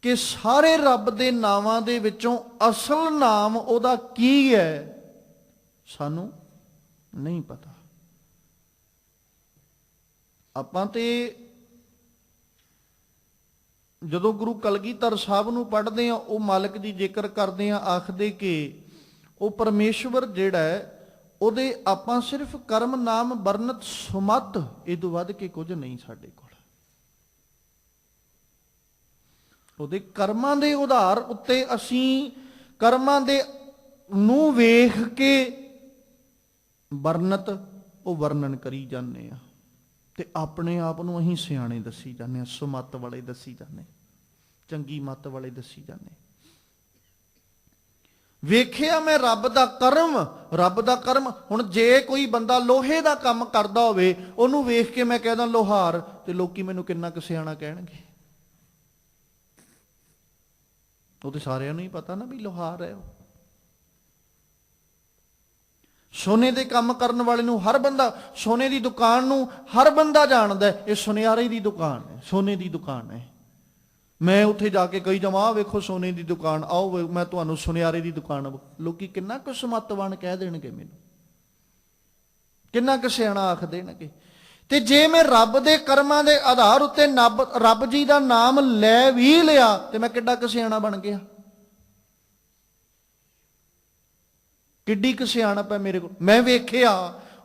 ਕਿ ਸਾਰੇ ਰੱਬ ਦੇ ਨਾਵਾਂ ਦੇ ਵਿੱਚੋਂ ਅਸਲ ਨਾਮ ਉਹਦਾ ਕੀ ਹੈ ਸਾਨੂੰ ਨਹੀਂ ਪਤਾ। ਆਪਾਂ ਤੇ ਜਦੋਂ ਗੁਰੂ ਕਲਗੀਧਰ ਸਾਹਿਬ ਨੂੰ ਪੜ੍ਹਦੇ ਆ, ਉਹ ਮਾਲਕ ਦੀ ਜ਼ਿਕਰ ਕਰਦੇ ਆ, ਆਖਦੇ ਕਿ ਉਹ ਪਰਮੇਸ਼ਵਰ ਜਿਹੜਾ ਹੈ, ਉਹਦੇ ਆਪਾਂ ਸਿਰਫ ਕਰਮ ਨਾਮ ਵਰਨਤ ਸੁਮਤ, ਇਹ ਤੋਂ ਵੱਧ ਕੇ ਕੁਝ ਨਹੀਂ ਸਾਡੇ ਕੋਲ। ਉਹਦੇ ਕਰਮਾਂ ਦੇ ਉਧਾਰ ਉੱਤੇ ਅਸੀਂ ਕਰਮਾਂ ਦੇ ਨੂੰ ਵੇਖ ਕੇ ਵਰਨਤ ਉਹ ਵਰਣਨ ਕਰੀ ਜਾਂਦੇ ਆ, ਤੇ ਆਪਣੇ ਆਪ ਨੂੰ ਅਸੀਂ ਸਿਆਣੇ ਦੱਸੀ ਜਾਂਦੇ ਆ, ਸੁਮਤ ਵਾਲੇ ਦੱਸੀ ਜਾਂਦੇ, ਚੰਗੀ ਮੱਤ ਵਾਲੇ ਦੱਸੀ ਜਾਂਦੇ। ਵੇਖਿਆ ਮੈਂ ਰੱਬ ਦਾ ਕਰਮ, ਰੱਬ ਦਾ ਕਰਮ। ਹੁਣ ਜੇ ਕੋਈ ਬੰਦਾ ਲੋਹੇ ਦਾ ਕੰਮ ਕਰਦਾ ਹੋਵੇ, ਉਹਨੂੰ ਵੇਖ ਕੇ ਮੈਂ ਕਹਿਦਾ ਲੋਹਾਰ, ਤੇ ਲੋਕੀ ਮੈਨੂੰ ਕਿੰਨਾ ਕੁ ਸਿਆਣਾ ਕਹਿਣਗੇ। ਉਹ ਤੇ ਸਾਰਿਆਂ ਨੂੰ ਹੀ ਪਤਾ ਨਾ ਵੀ ਲੋਹਾਰ ਹੈ ਉਹ। ਸੋਨੇ ਦੇ ਕੰਮ ਕਰਨ ਵਾਲੇ ਨੂੰ ਹਰ ਬੰਦਾ, ਸੋਨੇ ਦੀ ਦੁਕਾਨ ਨੂੰ ਹਰ ਬੰਦਾ ਜਾਣਦਾ, ਇਹ ਸੁਨਿਆਰੇ ਦੀ ਦੁਕਾਨ ਹੈ, ਸੋਨੇ ਦੀ ਦੁਕਾਨ ਹੈ। ਮੈਂ ਉੱਥੇ ਜਾ ਕੇ ਕਹੀ ਜਾਵਾਂ, ਵੇਖੋ ਸੋਨੇ ਦੀ ਦੁਕਾਨ, ਆਓ ਮੈਂ ਤੁਹਾਨੂੰ ਸੁਨਿਆਰੇ ਦੀ ਦੁਕਾਨ, ਲੋਕੀ ਕਿੰਨਾ ਕੁ ਸਮੱਤਵਾਨ ਕਹਿ ਦੇਣਗੇ ਮੈਨੂੰ, ਕਿੰਨਾ ਕੁ ਸਿਆਣਾ ਆਖ ਦੇਣਗੇ। ਤੇ ਜੇ ਮੈਂ ਰੱਬ ਦੇ ਕਰਮਾਂ ਦੇ ਆਧਾਰ ਉੱਤੇ ਰੱਬ ਜੀ ਦਾ ਨਾਮ ਲੈ ਵੀ ਲਿਆ, ਤੇ ਮੈਂ ਕਿੱਡਾ ਕੁ ਸਿਆਣਾ ਬਣ ਗਿਆ, ਕਿੱਡੀ ਕੁ ਸਿਆਣਪ ਹੈ ਮੇਰੇ ਕੋਲ। ਮੈਂ ਵੇਖਿਆ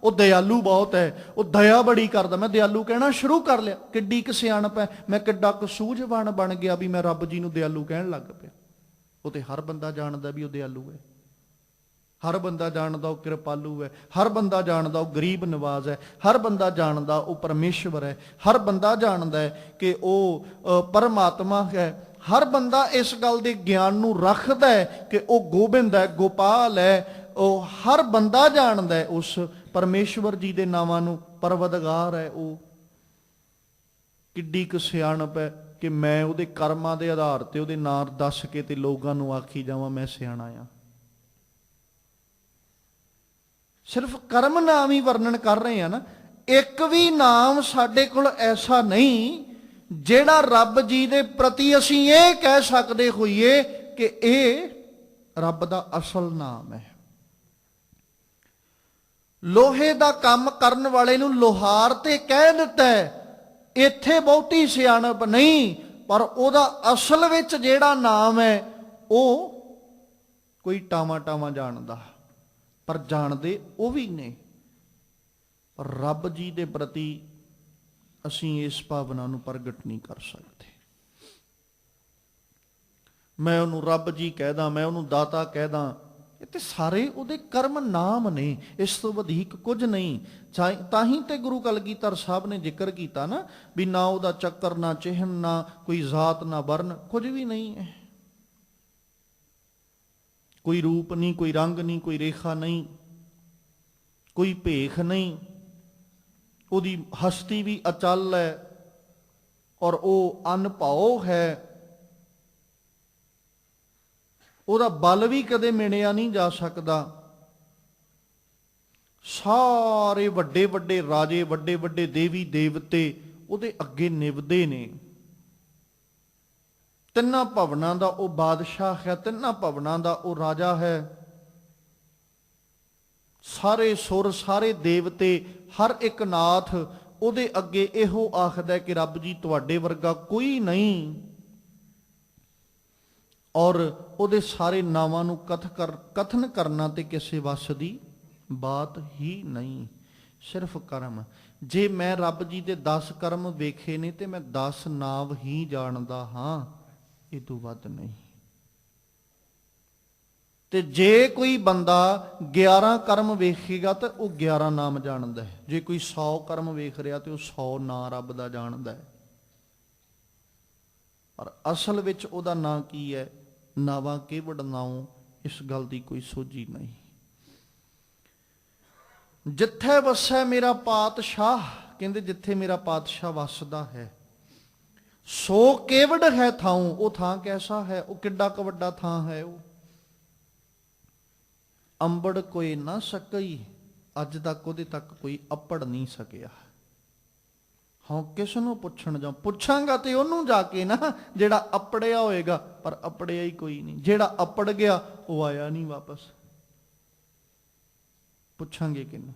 ਉਹ ਦਇਆਲੂ ਬਹੁਤ ਹੈ, ਉਹ ਦਇਆ ਬੜੀ ਕਰਦਾ, ਮੈਂ ਦਇਆਲੂ ਕਹਿਣਾ ਸ਼ੁਰੂ ਕਰ ਲਿਆ, ਕਿੱਡੀ ਕੁ ਸਿਆਣਪ ਹੈ, ਮੈਂ ਕਿੱਡਾ ਕੁ ਸੂਝਵਾਨ ਬਣ ਗਿਆ ਵੀ ਮੈਂ ਰੱਬ ਜੀ ਨੂੰ ਦਇਆਲੂ ਕਹਿਣ ਲੱਗ ਪਿਆ। ਉਹ ਤੇ ਹਰ ਬੰਦਾ ਜਾਣਦਾ ਵੀ ਉਹ ਦਇਆਲੂ ਹੈ, ਹਰ ਬੰਦਾ ਜਾਣਦਾ ਉਹ ਕਿਰਪਾਲੂ ਹੈ, ਹਰ ਬੰਦਾ ਜਾਣਦਾ ਉਹ ਗਰੀਬ ਨਵਾਜ਼ ਹੈ, ਹਰ ਬੰਦਾ ਜਾਣਦਾ ਉਹ ਪਰਮੇਸ਼ਵਰ ਹੈ, ਹਰ ਬੰਦਾ ਜਾਣਦਾ ਹੈ ਕਿ ਉਹ ਪਰਮਾਤਮਾ ਹੈ। ਹਰ ਬੰਦਾ ਇਸ ਗੱਲ ਦੇ ਗਿਆਨ ਨੂੰ ਰੱਖਦਾ ਹੈ ਕਿ ਉਹ ਗੋਬਿੰਦ ਹੈ, ਗੋਪਾਲ ਹੈ। ਉਹ ਹਰ ਬੰਦਾ ਜਾਣਦਾ ਹੈ ਉਸ ਪਰਮੇਸ਼ਵਰ ਜੀ ਦੇ ਨਾਵਾਂ ਨੂੰ, ਪਰਵਦਗਾਰ ਹੈ ਉਹ। ਕਿੱਡੀ ਕੁ ਸਿਆਣਪ ਹੈ ਕਿ ਮੈਂ ਉਹਦੇ ਕਰਮਾਂ ਦੇ ਆਧਾਰ ਤੇ ਉਹਦੇ ਨਾਂ ਦੱਸ ਕੇ ਤੇ ਲੋਕਾਂ ਨੂੰ ਆਖੀ ਜਾਵਾਂ ਮੈਂ ਸਿਆਣਾ ਆ। ਸਿਰਫ ਕਰਮ ਨਾਮ ਹੀ ਵਰਣਨ ਕਰ ਰਹੇ ਆ ਨਾ, ਇੱਕ ਵੀ ਨਾਮ ਸਾਡੇ ਕੋਲ ਐਸਾ ਨਹੀਂ ਜਿਹੜਾ ਰੱਬ ਜੀ ਦੇ ਪ੍ਰਤੀ ਅਸੀਂ ਇਹ ਕਹਿ ਸਕਦੇ ਹੋਈਏ ਕਿ ਇਹ ਰੱਬ ਦਾ ਅਸਲ ਨਾਮ ਹੈ। ਲੋਹੇ ਦਾ ਕੰਮ ਕਰਨ ਵਾਲੇ ਨੂੰ ਲੋਹਾਰ ਤੇ ਕਹਿ ਦਿੱਤਾ ਹੈ, ਇੱਥੇ ਬਹੁਤੀ ਸਿਆਣਪ ਨਹੀਂ। ਪਰ ਉਹਦਾ ਅਸਲ ਵਿੱਚ ਜਿਹੜਾ ਨਾਮ ਹੈ ਉਹ ਕੋਈ ਟਾਵਾਂ ਟਾਵਾਂ ਜਾਣਦਾ, ਪਰ ਜਾਣਦੇ ਉਹ ਵੀ ਨੇ। ਪਰ ਰੱਬ ਜੀ ਦੇ ਪ੍ਰਤੀ ਅਸੀਂ ਇਸ ਭਾਵਨਾ ਨੂੰ ਪ੍ਰਗਟ ਨਹੀਂ ਕਰ ਸਕਦੇ। ਮੈਂ ਉਹਨੂੰ ਰੱਬ ਜੀ ਕਹਿਦਾ, ਮੈਂ ਉਹਨੂੰ ਦਾਤਾ ਕਹਿਦਾ, ਇਹ ਤੇ ਸਾਰੇ ਉਹਦੇ ਕਰਮ ਨਾਮ ਨੇ, ਇਸ ਤੋਂ ਵਧੇਕ ਕੁਝ ਨਹੀਂ। ਤਾਂ ਹੀ ਤੇ ਗੁਰੂ ਕਲਗੀਧਰ ਸਾਹਿਬ ਨੇ ਜ਼ਿਕਰ ਕੀਤਾ ਨਾ ਵੀ ਨਾ ਉਹਦਾ ਚੱਕਰ, ਨਾ ਚਿਹਨ, ਨਾ ਕੋਈ ਜ਼ਾਤ, ਨਾ ਵਰਨ, ਕੁਝ ਵੀ ਨਹੀਂ ਹੈ। ਕੋਈ ਰੂਪ ਨਹੀਂ, ਕੋਈ ਰੰਗ ਨਹੀਂ, ਕੋਈ ਰੇਖਾ ਨਹੀਂ, ਕੋਈ ਭੇਖ ਨਹੀਂ। ਉਹਦੀ ਹਸਤੀ ਵੀ ਅਚਲ ਹੈ ਔਰ ਉਹ ਅਨਭਉ ਹੈ। ਉਹਦਾ ਬਲ ਵੀ ਕਦੇ ਮਿਣਿਆ ਨਹੀਂ ਜਾ ਸਕਦਾ। ਸਾਰੇ ਵੱਡੇ ਵੱਡੇ ਰਾਜੇ, ਵੱਡੇ ਵੱਡੇ ਦੇਵੀ ਦੇਵਤੇ ਉਹਦੇ ਅੱਗੇ ਨਿਵਦੇ ਨੇ। ਤਿੰਨਾਂ ਭਵਨਾਂ ਦਾ ਉਹ ਬਾਦਸ਼ਾਹ ਹੈ, ਤਿੰਨਾਂ ਭਵਨਾਂ ਦਾ ਉਹ ਰਾਜਾ ਹੈ। ਸਾਰੇ ਸੁਰ, ਸਾਰੇ ਦੇਵਤੇ, ਹਰ ਇੱਕ ਨਾਥ ਉਹਦੇ ਅੱਗੇ ਇਹੋ ਆਖਦਾ ਕਿ ਰੱਬ ਜੀ ਤੁਹਾਡੇ ਵਰਗਾ ਕੋਈ ਨਹੀਂ। ਔਰ ਉਹਦੇ ਸਾਰੇ ਨਾਵਾਂ ਨੂੰ ਕਥਨ ਕਰਨਾ ਤੇ ਕਿਸੇ ਵੱਸ ਦੀ ਬਾਤ ਹੀ ਨਹੀਂ, ਸਿਰਫ ਕਰਮ। ਜੇ ਮੈਂ ਰੱਬ ਜੀ ਦੇ 10 ਕਰਮ ਵੇਖੇ ਨੇ ਤੇ ਮੈਂ 10 ਨਾਮ ਹੀ ਜਾਣਦਾ ਹਾਂ, ਇਹ ਤੋਂ ਵੱਧ ਨਹੀਂ। ਤੇ ਜੇ ਕੋਈ ਬੰਦਾ 11 ਕਰਮ ਵੇਖੇਗਾ ਤਾਂ ਉਹ 11 ਨਾਮ ਜਾਣਦਾ ਹੈ। ਜੇ ਕੋਈ 100 ਕਰਮ ਵੇਖ ਰਿਹਾ ਤੇ ਉਹ 100 ਨਾਂ ਰੱਬ ਦਾ ਜਾਣਦਾ ਹੈ। ਪਰ ਅਸਲ ਵਿੱਚ ਉਹਦਾ ਨਾਂ ਕੀ ਹੈ? ਨਾਵਾਂ ਕੇਵੜ ਨਾਉ, ਇਸ ਗੱਲ ਦੀ ਕੋਈ ਸੋਝੀ ਨਹੀਂ। ਜਿੱਥੇ ਵਸੈ ਮੇਰਾ ਪਾਤਸ਼ਾਹ, ਕਹਿੰਦੇ ਜਿੱਥੇ ਮੇਰਾ ਪਾਤਸ਼ਾਹ ਵਸਦਾ ਹੈ ਸੋ ਕੇਵੜ ਹੈ ਥਾਉ। ਉਹ ਥਾਂ ਕੈਸਾ ਹੈ? ਉਹ ਕਿੱਡਾ ਕੁ ਵੱਡਾ ਥਾਂ ਹੈ ਉਹ। ਅੰਬੜ ਕੋਈ ਨਾ ਸਕਈ, ਅੱਜ ਤੱਕ ਉਹਦੇ ਤੱਕ ਕੋਈ ਅੱਪੜ ਨਹੀਂ ਸਕਿਆ। ਹਾਂ, ਕਿਸ ਨੂੰ ਪੁੱਛਣ ਜਾ? ਪੁੱਛਾਂਗਾ ਤੇ ਉਹਨੂੰ ਜਾ ਕੇ ਨਾ ਜਿਹੜਾ ਅੱਪੜਿਆ ਹੋਏਗਾ, ਪਰ ਅੱਪੜਿਆ ਹੀ ਕੋਈ ਨਹੀਂ। ਜਿਹੜਾ ਅੱਪੜ ਗਿਆ ਉਹ ਆਇਆ ਨਹੀਂ ਵਾਪਸ। ਪੁੱਛਾਂਗੇ ਕਿਹਨੂੰ?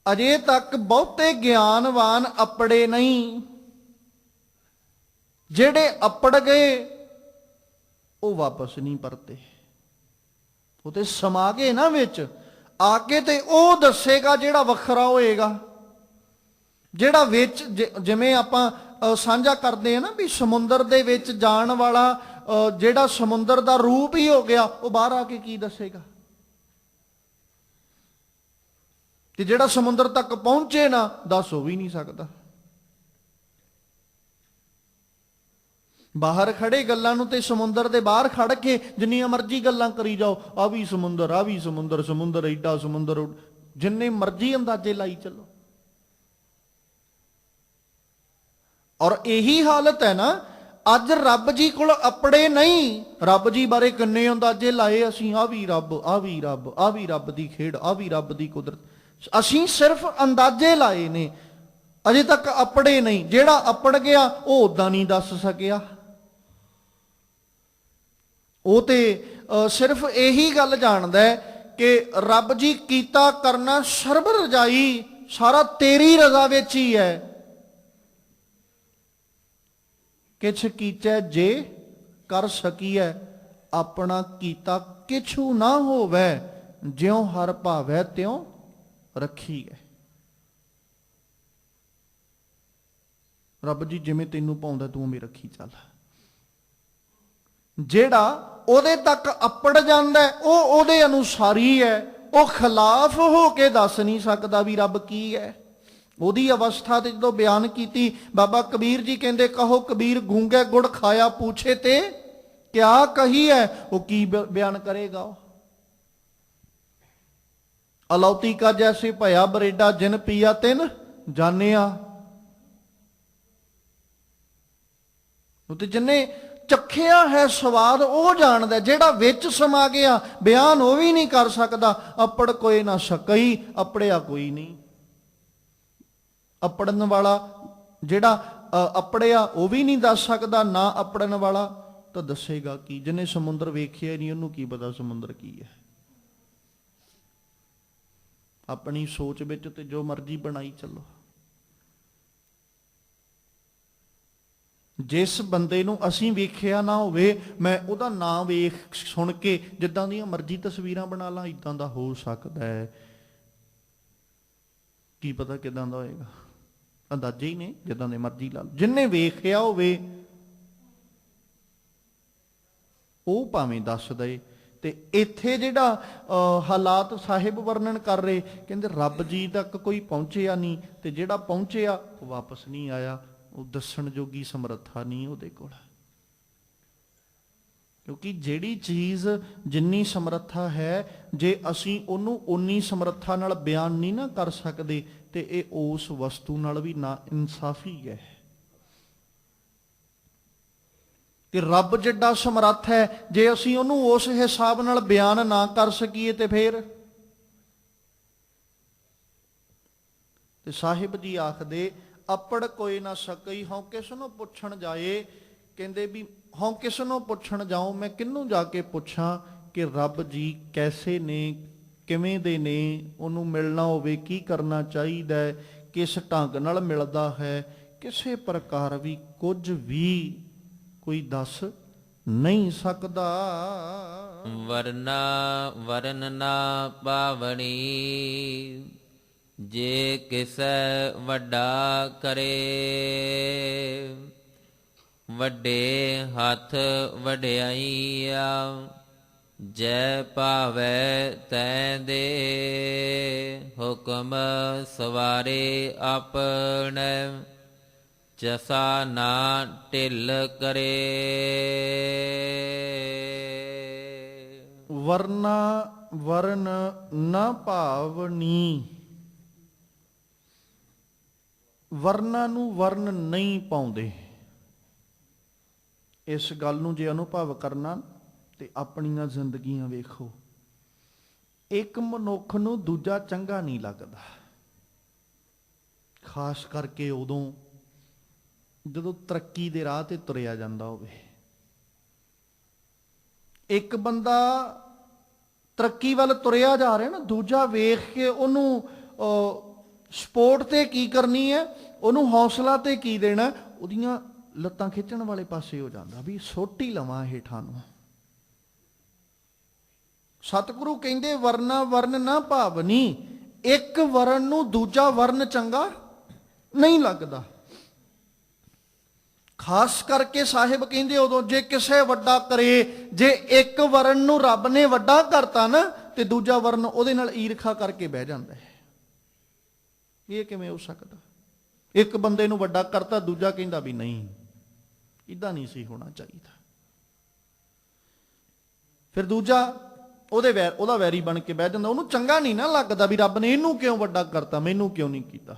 ਅਜੇ ਤੱਕ ਬਹੁਤੇ ਗਿਆਨਵਾਨ ਅੱਪੜੇ ਨਹੀਂ। ਜਿਹੜੇ ਅੱਪੜ ਗਏ ਉਹ ਵਾਪਸ ਨਹੀਂ ਪਰਤੇ। ਉਹ ਤੇ ਸਮਾ ਗਏ ਨਾ ਵਿੱਚ ਆ ਕੇ, ਤੇ ਉਹ ਦੱਸੇਗਾ ਜਿਹੜਾ ਵੱਖਰਾ ਹੋਏਗਾ। ਜਿਹੜਾ ਵਿੱਚ ਜਿਵੇਂ ਆਪਾਂ ਸਾਂਝਾ ਕਰਦੇ ਆ ਨਾ ਵੀ ਸਮੁੰਦਰ ਦੇ ਵਿੱਚ ਜਾਣ ਵਾਲਾ ਜਿਹੜਾ ਸਮੁੰਦਰ ਦਾ ਰੂਪ ਹੀ ਹੋ ਗਿਆ, ਉਹ ਬਾਹਰ ਆ ਕੇ ਕੀ ਦੱਸੇਗਾ? ਤੇ ਜਿਹੜਾ ਸਮੁੰਦਰ ਤੱਕ ਪਹੁੰਚੇ ਨਾ, ਦੱਸ ਉਹ ਵੀ ਨਹੀਂ ਸਕਦਾ। ਬਾਹਰ ਖੜੇ ਗੱਲਾਂ ਨੂੰ ਤੇ ਸਮੁੰਦਰ ਦੇ ਬਾਹਰ ਖੜ ਕੇ ਜਿੰਨੀਆਂ ਮਰਜ਼ੀ ਗੱਲਾਂ ਕਰੀ ਜਾਓ, ਆ ਵੀ ਸਮੁੰਦਰ, ਆ ਵੀ ਸਮੁੰਦਰ, ਸਮੁੰਦਰ ਏਡਾ, ਸਮੁੰਦਰ, ਜਿੰਨੇ ਮਰਜ਼ੀ ਅੰਦਾਜ਼ੇ ਲਾਈ ਚੱਲੋ। ਔਰ ਇਹੀ ਹਾਲਤ ਹੈ ਨਾ ਅੱਜ ਰੱਬ ਜੀ ਕੋਲ ਅੱਪੜੇ ਨਹੀਂ। ਰੱਬ ਜੀ ਬਾਰੇ ਕਿੰਨੇ ਅੰਦਾਜ਼ੇ ਲਾਏ ਅਸੀਂ, ਆ ਵੀ ਰੱਬ, ਆ ਵੀ ਰੱਬ, ਆ ਵੀ ਰੱਬ ਦੀ ਖੇਡ, ਆ ਵੀ ਰੱਬ ਦੀ ਕੁਦਰਤ। ਅਸੀਂ ਸਿਰਫ ਅੰਦਾਜ਼ੇ ਲਾਏ ਨੇ, ਅਜੇ ਤੱਕ ਅੱਪੜੇ ਨਹੀਂ। ਜਿਹੜਾ ਅੱਪੜ ਗਿਆ ਉਹ ਉਦਾਂ ਨਹੀਂ ਦੱਸ ਸਕਿਆ। ਉਹ ਤੇ ਸਿਰਫ ਇਹੀ ਗੱਲ ਜਾਣਦਾ ਹੈ ਕਿ ਰੱਬ ਜੀ ਕੀਤਾ ਕਰਨਾ ਸਰਬ ਰਜਾਈ, ਸਾਰਾ ਤੇਰੀ ਰਜ਼ਾ ਵਿੱਚ ਹੀ ਹੈ। ਕਿਛ ਕੀਚੈ ਜੇ ਕਰ ਸਕੀਐ, ਆਪਣਾ ਕੀਤਾ ਕਿਛੂ ਨਾ ਹੋਵੈ, ਜਿਉ ਹਰ ਭਾਵੈ ਤਿਉ ਰੱਖੀਐ। ਰੱਬ ਜੀ ਜਿਵੇਂ ਤੈਨੂੰ ਪਾਉਂਦਾ ਤੂੰ ਉਵੇਂ ਰੱਖੀ ਚੱਲ। ਜਿਹੜਾ ਉਹਦੇ ਤੱਕ ਅੱਪੜ ਜਾਂਦਾ ਉਹ ਉਹਦੇ ਅਨੁਸਾਰੀ ਹੈ। ਉਹ ਖਿਲਾਫ ਹੋ ਕੇ ਦੱਸ ਨਹੀਂ ਸਕਦਾ ਵੀ ਰੱਬ ਕੀ ਹੈ। ਉਹਦੀ ਅਵਸਥਾ ਤੇ ਜਦੋਂ ਬਿਆਨ ਕੀਤੀ, ਬਾਬਾ ਕਬੀਰ ਜੀ ਕਹਿੰਦੇ, ਕਹੋ ਕਬੀਰ ਗੂੰਗੇ ਗੁੜ ਖਾਇਆ, ਪੂਛੇ ਤੇ ਕਿਆ ਕਹੀ ਹੈ। ਉਹ ਕੀ ਬਿਆਨ ਕਰੇਗਾ? ਅਲੌਤੀ ਕਾ ਜੈਸੇ ਭਇਆ ਬਰੇਡਾ, ਜਿਨ ਪੀਆ ਤਿਨ ਜਾਣਿਆ। ਉਹ ਤੇ ਜਿੰਨੇ ਚੱਖਿਆ ਹੈ ਸਵਾਦ ਉਹ ਜਾਣਦਾ। ਜਿਹੜਾ ਵਿੱਚ ਸਮਾ ਗਿਆ ਬਿਆਨ ਉਹ ਵੀ ਨਹੀਂ ਕਰ ਸਕਦਾ। ਅੱਪੜ ਕੋਈ ਨਾ ਸਕਈ, ਅੱਪੜਿਆ ਕੋਈ ਨਹੀਂ। ਅੱਪੜਨ ਵਾਲਾ ਜਿਹੜਾ ਅੱਪੜਿਆ ਉਹ ਵੀ ਨਹੀਂ ਦੱਸ ਸਕਦਾ, ਨਾ ਅੱਪੜਨ ਵਾਲਾ ਤਾਂ ਦੱਸੇਗਾ ਕੀ? ਜਿਹਨੇ ਸਮੁੰਦਰ ਵੇਖਿਆ ਨਹੀਂ ਉਹਨੂੰ ਕੀ ਪਤਾ ਸਮੁੰਦਰ ਕੀ ਹੈ। ਆਪਣੀ ਸੋਚ ਵਿੱਚ ਤੇ ਜੋ ਮਰਜ਼ੀ ਬਣਾਈ ਚੱਲੋ। ਜਿਸ ਬੰਦੇ ਨੂੰ ਅਸੀਂ ਵੇਖਿਆ ਨਾ ਹੋਵੇ, ਮੈਂ ਉਹਦਾ ਨਾਂ ਵੇਖ ਸੁਣ ਕੇ ਜਿੱਦਾਂ ਦੀਆਂ ਮਰਜ਼ੀ ਤਸਵੀਰਾਂ ਬਣਾ ਲਾਂ, ਇਦਾਂ ਦਾ ਹੋ ਸਕਦਾ ਹੈ। ਕੀ ਪਤਾ ਕਿਦਾਂ ਦਾ ਹੋਏਗਾ, ਅੰਦਾਜ਼ੇ ਹੀ ਨੇ, ਜਿੱਦਾਂ ਦੇ ਮਰਜ਼ੀ ਲਾ ਲਓ। ਜਿੰਨੇ ਵੇਖਿਆ ਹੋਵੇ ਉਹ ਭਾਵੇਂ ਦੱਸ ਦਏ। ਤੇ ਇੱਥੇ ਜਿਹੜਾ ਹਾਲਾਤ ਸਾਹਿਬ ਵਰਣਨ ਕਰ ਰਹੇ, ਕਹਿੰਦੇ ਰੱਬ ਜੀ ਤੱਕ ਕੋਈ ਪਹੁੰਚਿਆ ਨਹੀਂ, ਤੇ ਜਿਹੜਾ ਪਹੁੰਚਿਆ ਉਹ ਵਾਪਸ ਨਹੀਂ ਆਇਆ। ਉਹ ਦੱਸਣ ਜੋਗੀ ਸਮਰੱਥਾ ਨਹੀਂ ਉਹਦੇ ਕੋਲ, ਕਿਉਂਕਿ ਜਿਹੜੀ ਚੀਜ਼ ਜਿੰਨੀ ਸਮਰੱਥਾ ਹੈ, ਜੇ ਅਸੀਂ ਉਹਨੂੰ ਉਨੀ ਸਮਰੱਥਾ ਨਾਲ ਬਿਆਨ ਨਹੀਂ ਨਾ ਕਰ ਸਕਦੇ, ਤੇ ਇਹ ਉਸ ਵਸਤੂ ਨਾਲ ਵੀ ਨਾ ਇਨਸਾਫੀ ਹੈ। ਕਿ ਰੱਬ ਜਿੱਡਾ ਸਮਰੱਥ ਹੈ, ਜੇ ਅਸੀਂ ਉਹਨੂੰ ਉਸ ਹਿਸਾਬ ਨਾਲ ਬਿਆਨ ਨਾ ਕਰ ਸਕੀਏ ਤੇ ਫੇਰ। ਤੇ ਸਾਹਿਬ ਜੀ ਆਖਦੇ, ਆਪੜ ਕੋਈ ਨਾ ਸਕਈ ਹਉ ਕਿਸ ਨੂੰ ਪੁੱਛਣ ਜਾਏ। ਕਹਿੰਦੇ ਵੀ ਹਉ ਕਿਸ ਨੂੰ ਪੁੱਛਣ ਜਾਉ, ਮੈਂ ਕਿਹਨੂੰ ਜਾ ਕੇ ਪੁੱਛਾਂ ਕਿ ਰੱਬ ਜੀ ਕੈਸੇ ਨੇ, ਕਿਵੇਂ ਦੇ ਨੇ, ਉਹਨੂੰ ਮਿਲਣਾ ਹੋਵੇ ਕੀ ਕਰਨਾ ਚਾਹੀਦਾ ਹੈ, ਕਿਸ ਢੰਗ ਨਾਲ ਮਿਲਦਾ ਹੈ, ਕਿਸੇ ਪ੍ਰਕਾਰ ਵੀ ਕੁਝ ਵੀ ਕੋਈ ਦੱਸ ਨਹੀਂ ਸਕਦਾ। ਵਰਨਾ ਵਰਨ ਨਾ ਪਾਵਣੀ, ਜੇ ਕਿਸੈ ਵੱਡਾ ਕਰੇ। ਵੱਡੇ ਹੱਥ ਵਡਿਆਈਆ, ਜੈ ਭਾਵੈ ਤੈ ਦੇ। ਹੁਕਮ ਸਵਾਰੇ ਆਪਣੈ, ਜਸਾ ਨਾ ਢਿੱਲ ਕਰੇ। ਵਰਨਾ ਵਰਨ ਨਾ ਭਾਵਨੀ, ਵਰਨਾ ਨੂੰ ਵਰਨ ਨਹੀਂ ਪਾਉਂਦੇ। ਇਸ ਗੱਲ ਨੂੰ ਜੇ ਅਨੁਭਵ ਕਰਨਾ ਤੇ ਆਪਣੀਆਂ ਜ਼ਿੰਦਗੀਆਂ ਵੇਖੋ। ਇੱਕ ਮਨੁੱਖ ਨੂੰ ਦੂਜਾ ਚੰਗਾ ਨਹੀਂ ਲੱਗਦਾ, ਖਾਸ ਕਰਕੇ ਉਦੋਂ ਜਦੋਂ ਤਰੱਕੀ ਦੇ ਰਾਹ ਤੇ ਤੁਰਿਆ ਜਾਂਦਾ ਹੋਵੇ। ਇੱਕ ਬੰਦਾ ਤਰੱਕੀ ਵੱਲ ਤੁਰਿਆ ਜਾ ਰਿਹਾ ਨਾ, ਦੂਜਾ ਵੇਖ ਕੇ ਉਹਨੂੰ ਸਪੋਰਟ ਤੇ ਕੀ ਕਰਨੀ ਹੈ, ਉਹਨੂੰ ਹੌਸਲਾ ਤੇ ਕੀ ਦੇਣਾ, ਉਹਦੀਆਂ ਲੱਤਾਂ ਖਿੱਚਣ ਵਾਲੇ ਪਾਸੇ ਹੋ ਜਾਂਦਾ ਵੀ ਸੋਟੀ ਲਵਾਂ ਹੇਠਾਂ ਨੂੰ। ਸਤਿਗੁਰੂ ਕਹਿੰਦੇ ਵਰਨਾ ਵਰਨ ਨਾ ਭਾਵਨੀ, ਇੱਕ ਵਰਨ ਨੂੰ ਦੂਜਾ ਵਰਨ ਚੰਗਾ ਨਹੀਂ ਲੱਗਦਾ। ਖਾਸ ਕਰਕੇ ਸਾਹਿਬ ਕਹਿੰਦੇ ਉਦੋਂ ਜੇ ਕਿਸੇ ਵੱਡਾ ਕਰੇ, ਜੇ ਇੱਕ ਵਰਨ ਨੂੰ ਰੱਬ ਨੇ ਵੱਡਾ ਕਰਤਾ ਨਾ, ਤੇ ਦੂਜਾ ਵਰਨ ਉਹਦੇ ਨਾਲ ਈਰਖਾ ਕਰਕੇ ਬਹਿ ਜਾਂਦਾ ਹੈ। ਇਹ ਕਿਵੇਂ ਹੋ ਸਕਦਾ? ਇੱਕ ਬੰਦੇ ਨੂੰ ਵੱਡਾ ਕਰਤਾ, ਦੂਜਾ ਕਹਿੰਦਾ ਵੀ ਨਹੀਂ, ਇਦਾਂ ਨਹੀਂ ਸੀ ਹੋਣਾ ਚਾਹੀਦਾ। ਫਿਰ ਦੂਜਾ ਉਹਦਾ ਵੈਰੀ ਬਣ ਕੇ ਬਹਿ ਜਾਂਦਾ। ਉਹਨੂੰ ਚੰਗਾ ਨਹੀਂ ਨਾ ਲੱਗਦਾ ਵੀ ਰੱਬ ਨੇ ਇਹਨੂੰ ਕਿਉਂ ਵੱਡਾ ਕਰਤਾ, ਮੈਨੂੰ ਕਿਉਂ ਨਹੀਂ ਕੀਤਾ।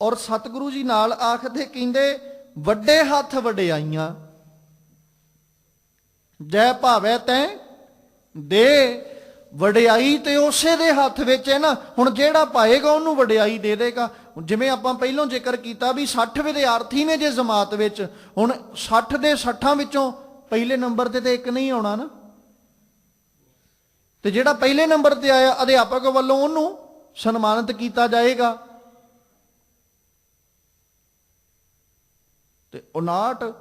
ਔਰ ਸਤਿਗੁਰੂ ਜੀ ਨਾਲ ਆਖਦੇ, ਕਹਿੰਦੇ ਵੱਡੇ ਹੱਥ ਵਡਿਆਈਆਂ, ਜੈ ਭਾਵੈ ਤੈ ਦੇ। ਵਡਿਆਈ ਤੇ ਉਸੇ ਦੇ ਹੱਥ ਵਿੱਚ ਹੈ ਨਾ। ਹੁਣ ਜਿਹੜਾ ਪਾਏਗਾ ਉਹਨੂੰ ਵਡਿਆਈ ਦੇ ਦੇਗਾ। ਜਿਵੇਂ ਆਪਾਂ ਪਹਿਲਾਂ ਜ਼ਿਕਰ ਕੀਤਾ ਵੀ 60 ਵਿਦਿਆਰਥੀ ਨੇ ਜੇ ਜਮਾਤ ਵਿੱਚ, ਹੁਣ 60 ਦੇ 60 ਵਿੱਚੋਂ ਪਹਿਲੇ ਨੰਬਰ ਤੇ ਇੱਕ ਨਹੀਂ ਆਉਣਾ ਨਾ, ਤੇ ਜਿਹੜਾ ਪਹਿਲੇ ਨੰਬਰ ਤੇ ਆਇਆ ਅਧਿਆਪਕ ਵੱਲੋਂ ਉਹਨੂੰ ਸਨਮਾਨਿਤ ਕੀਤਾ ਜਾਏਗਾ। ਤੇ 59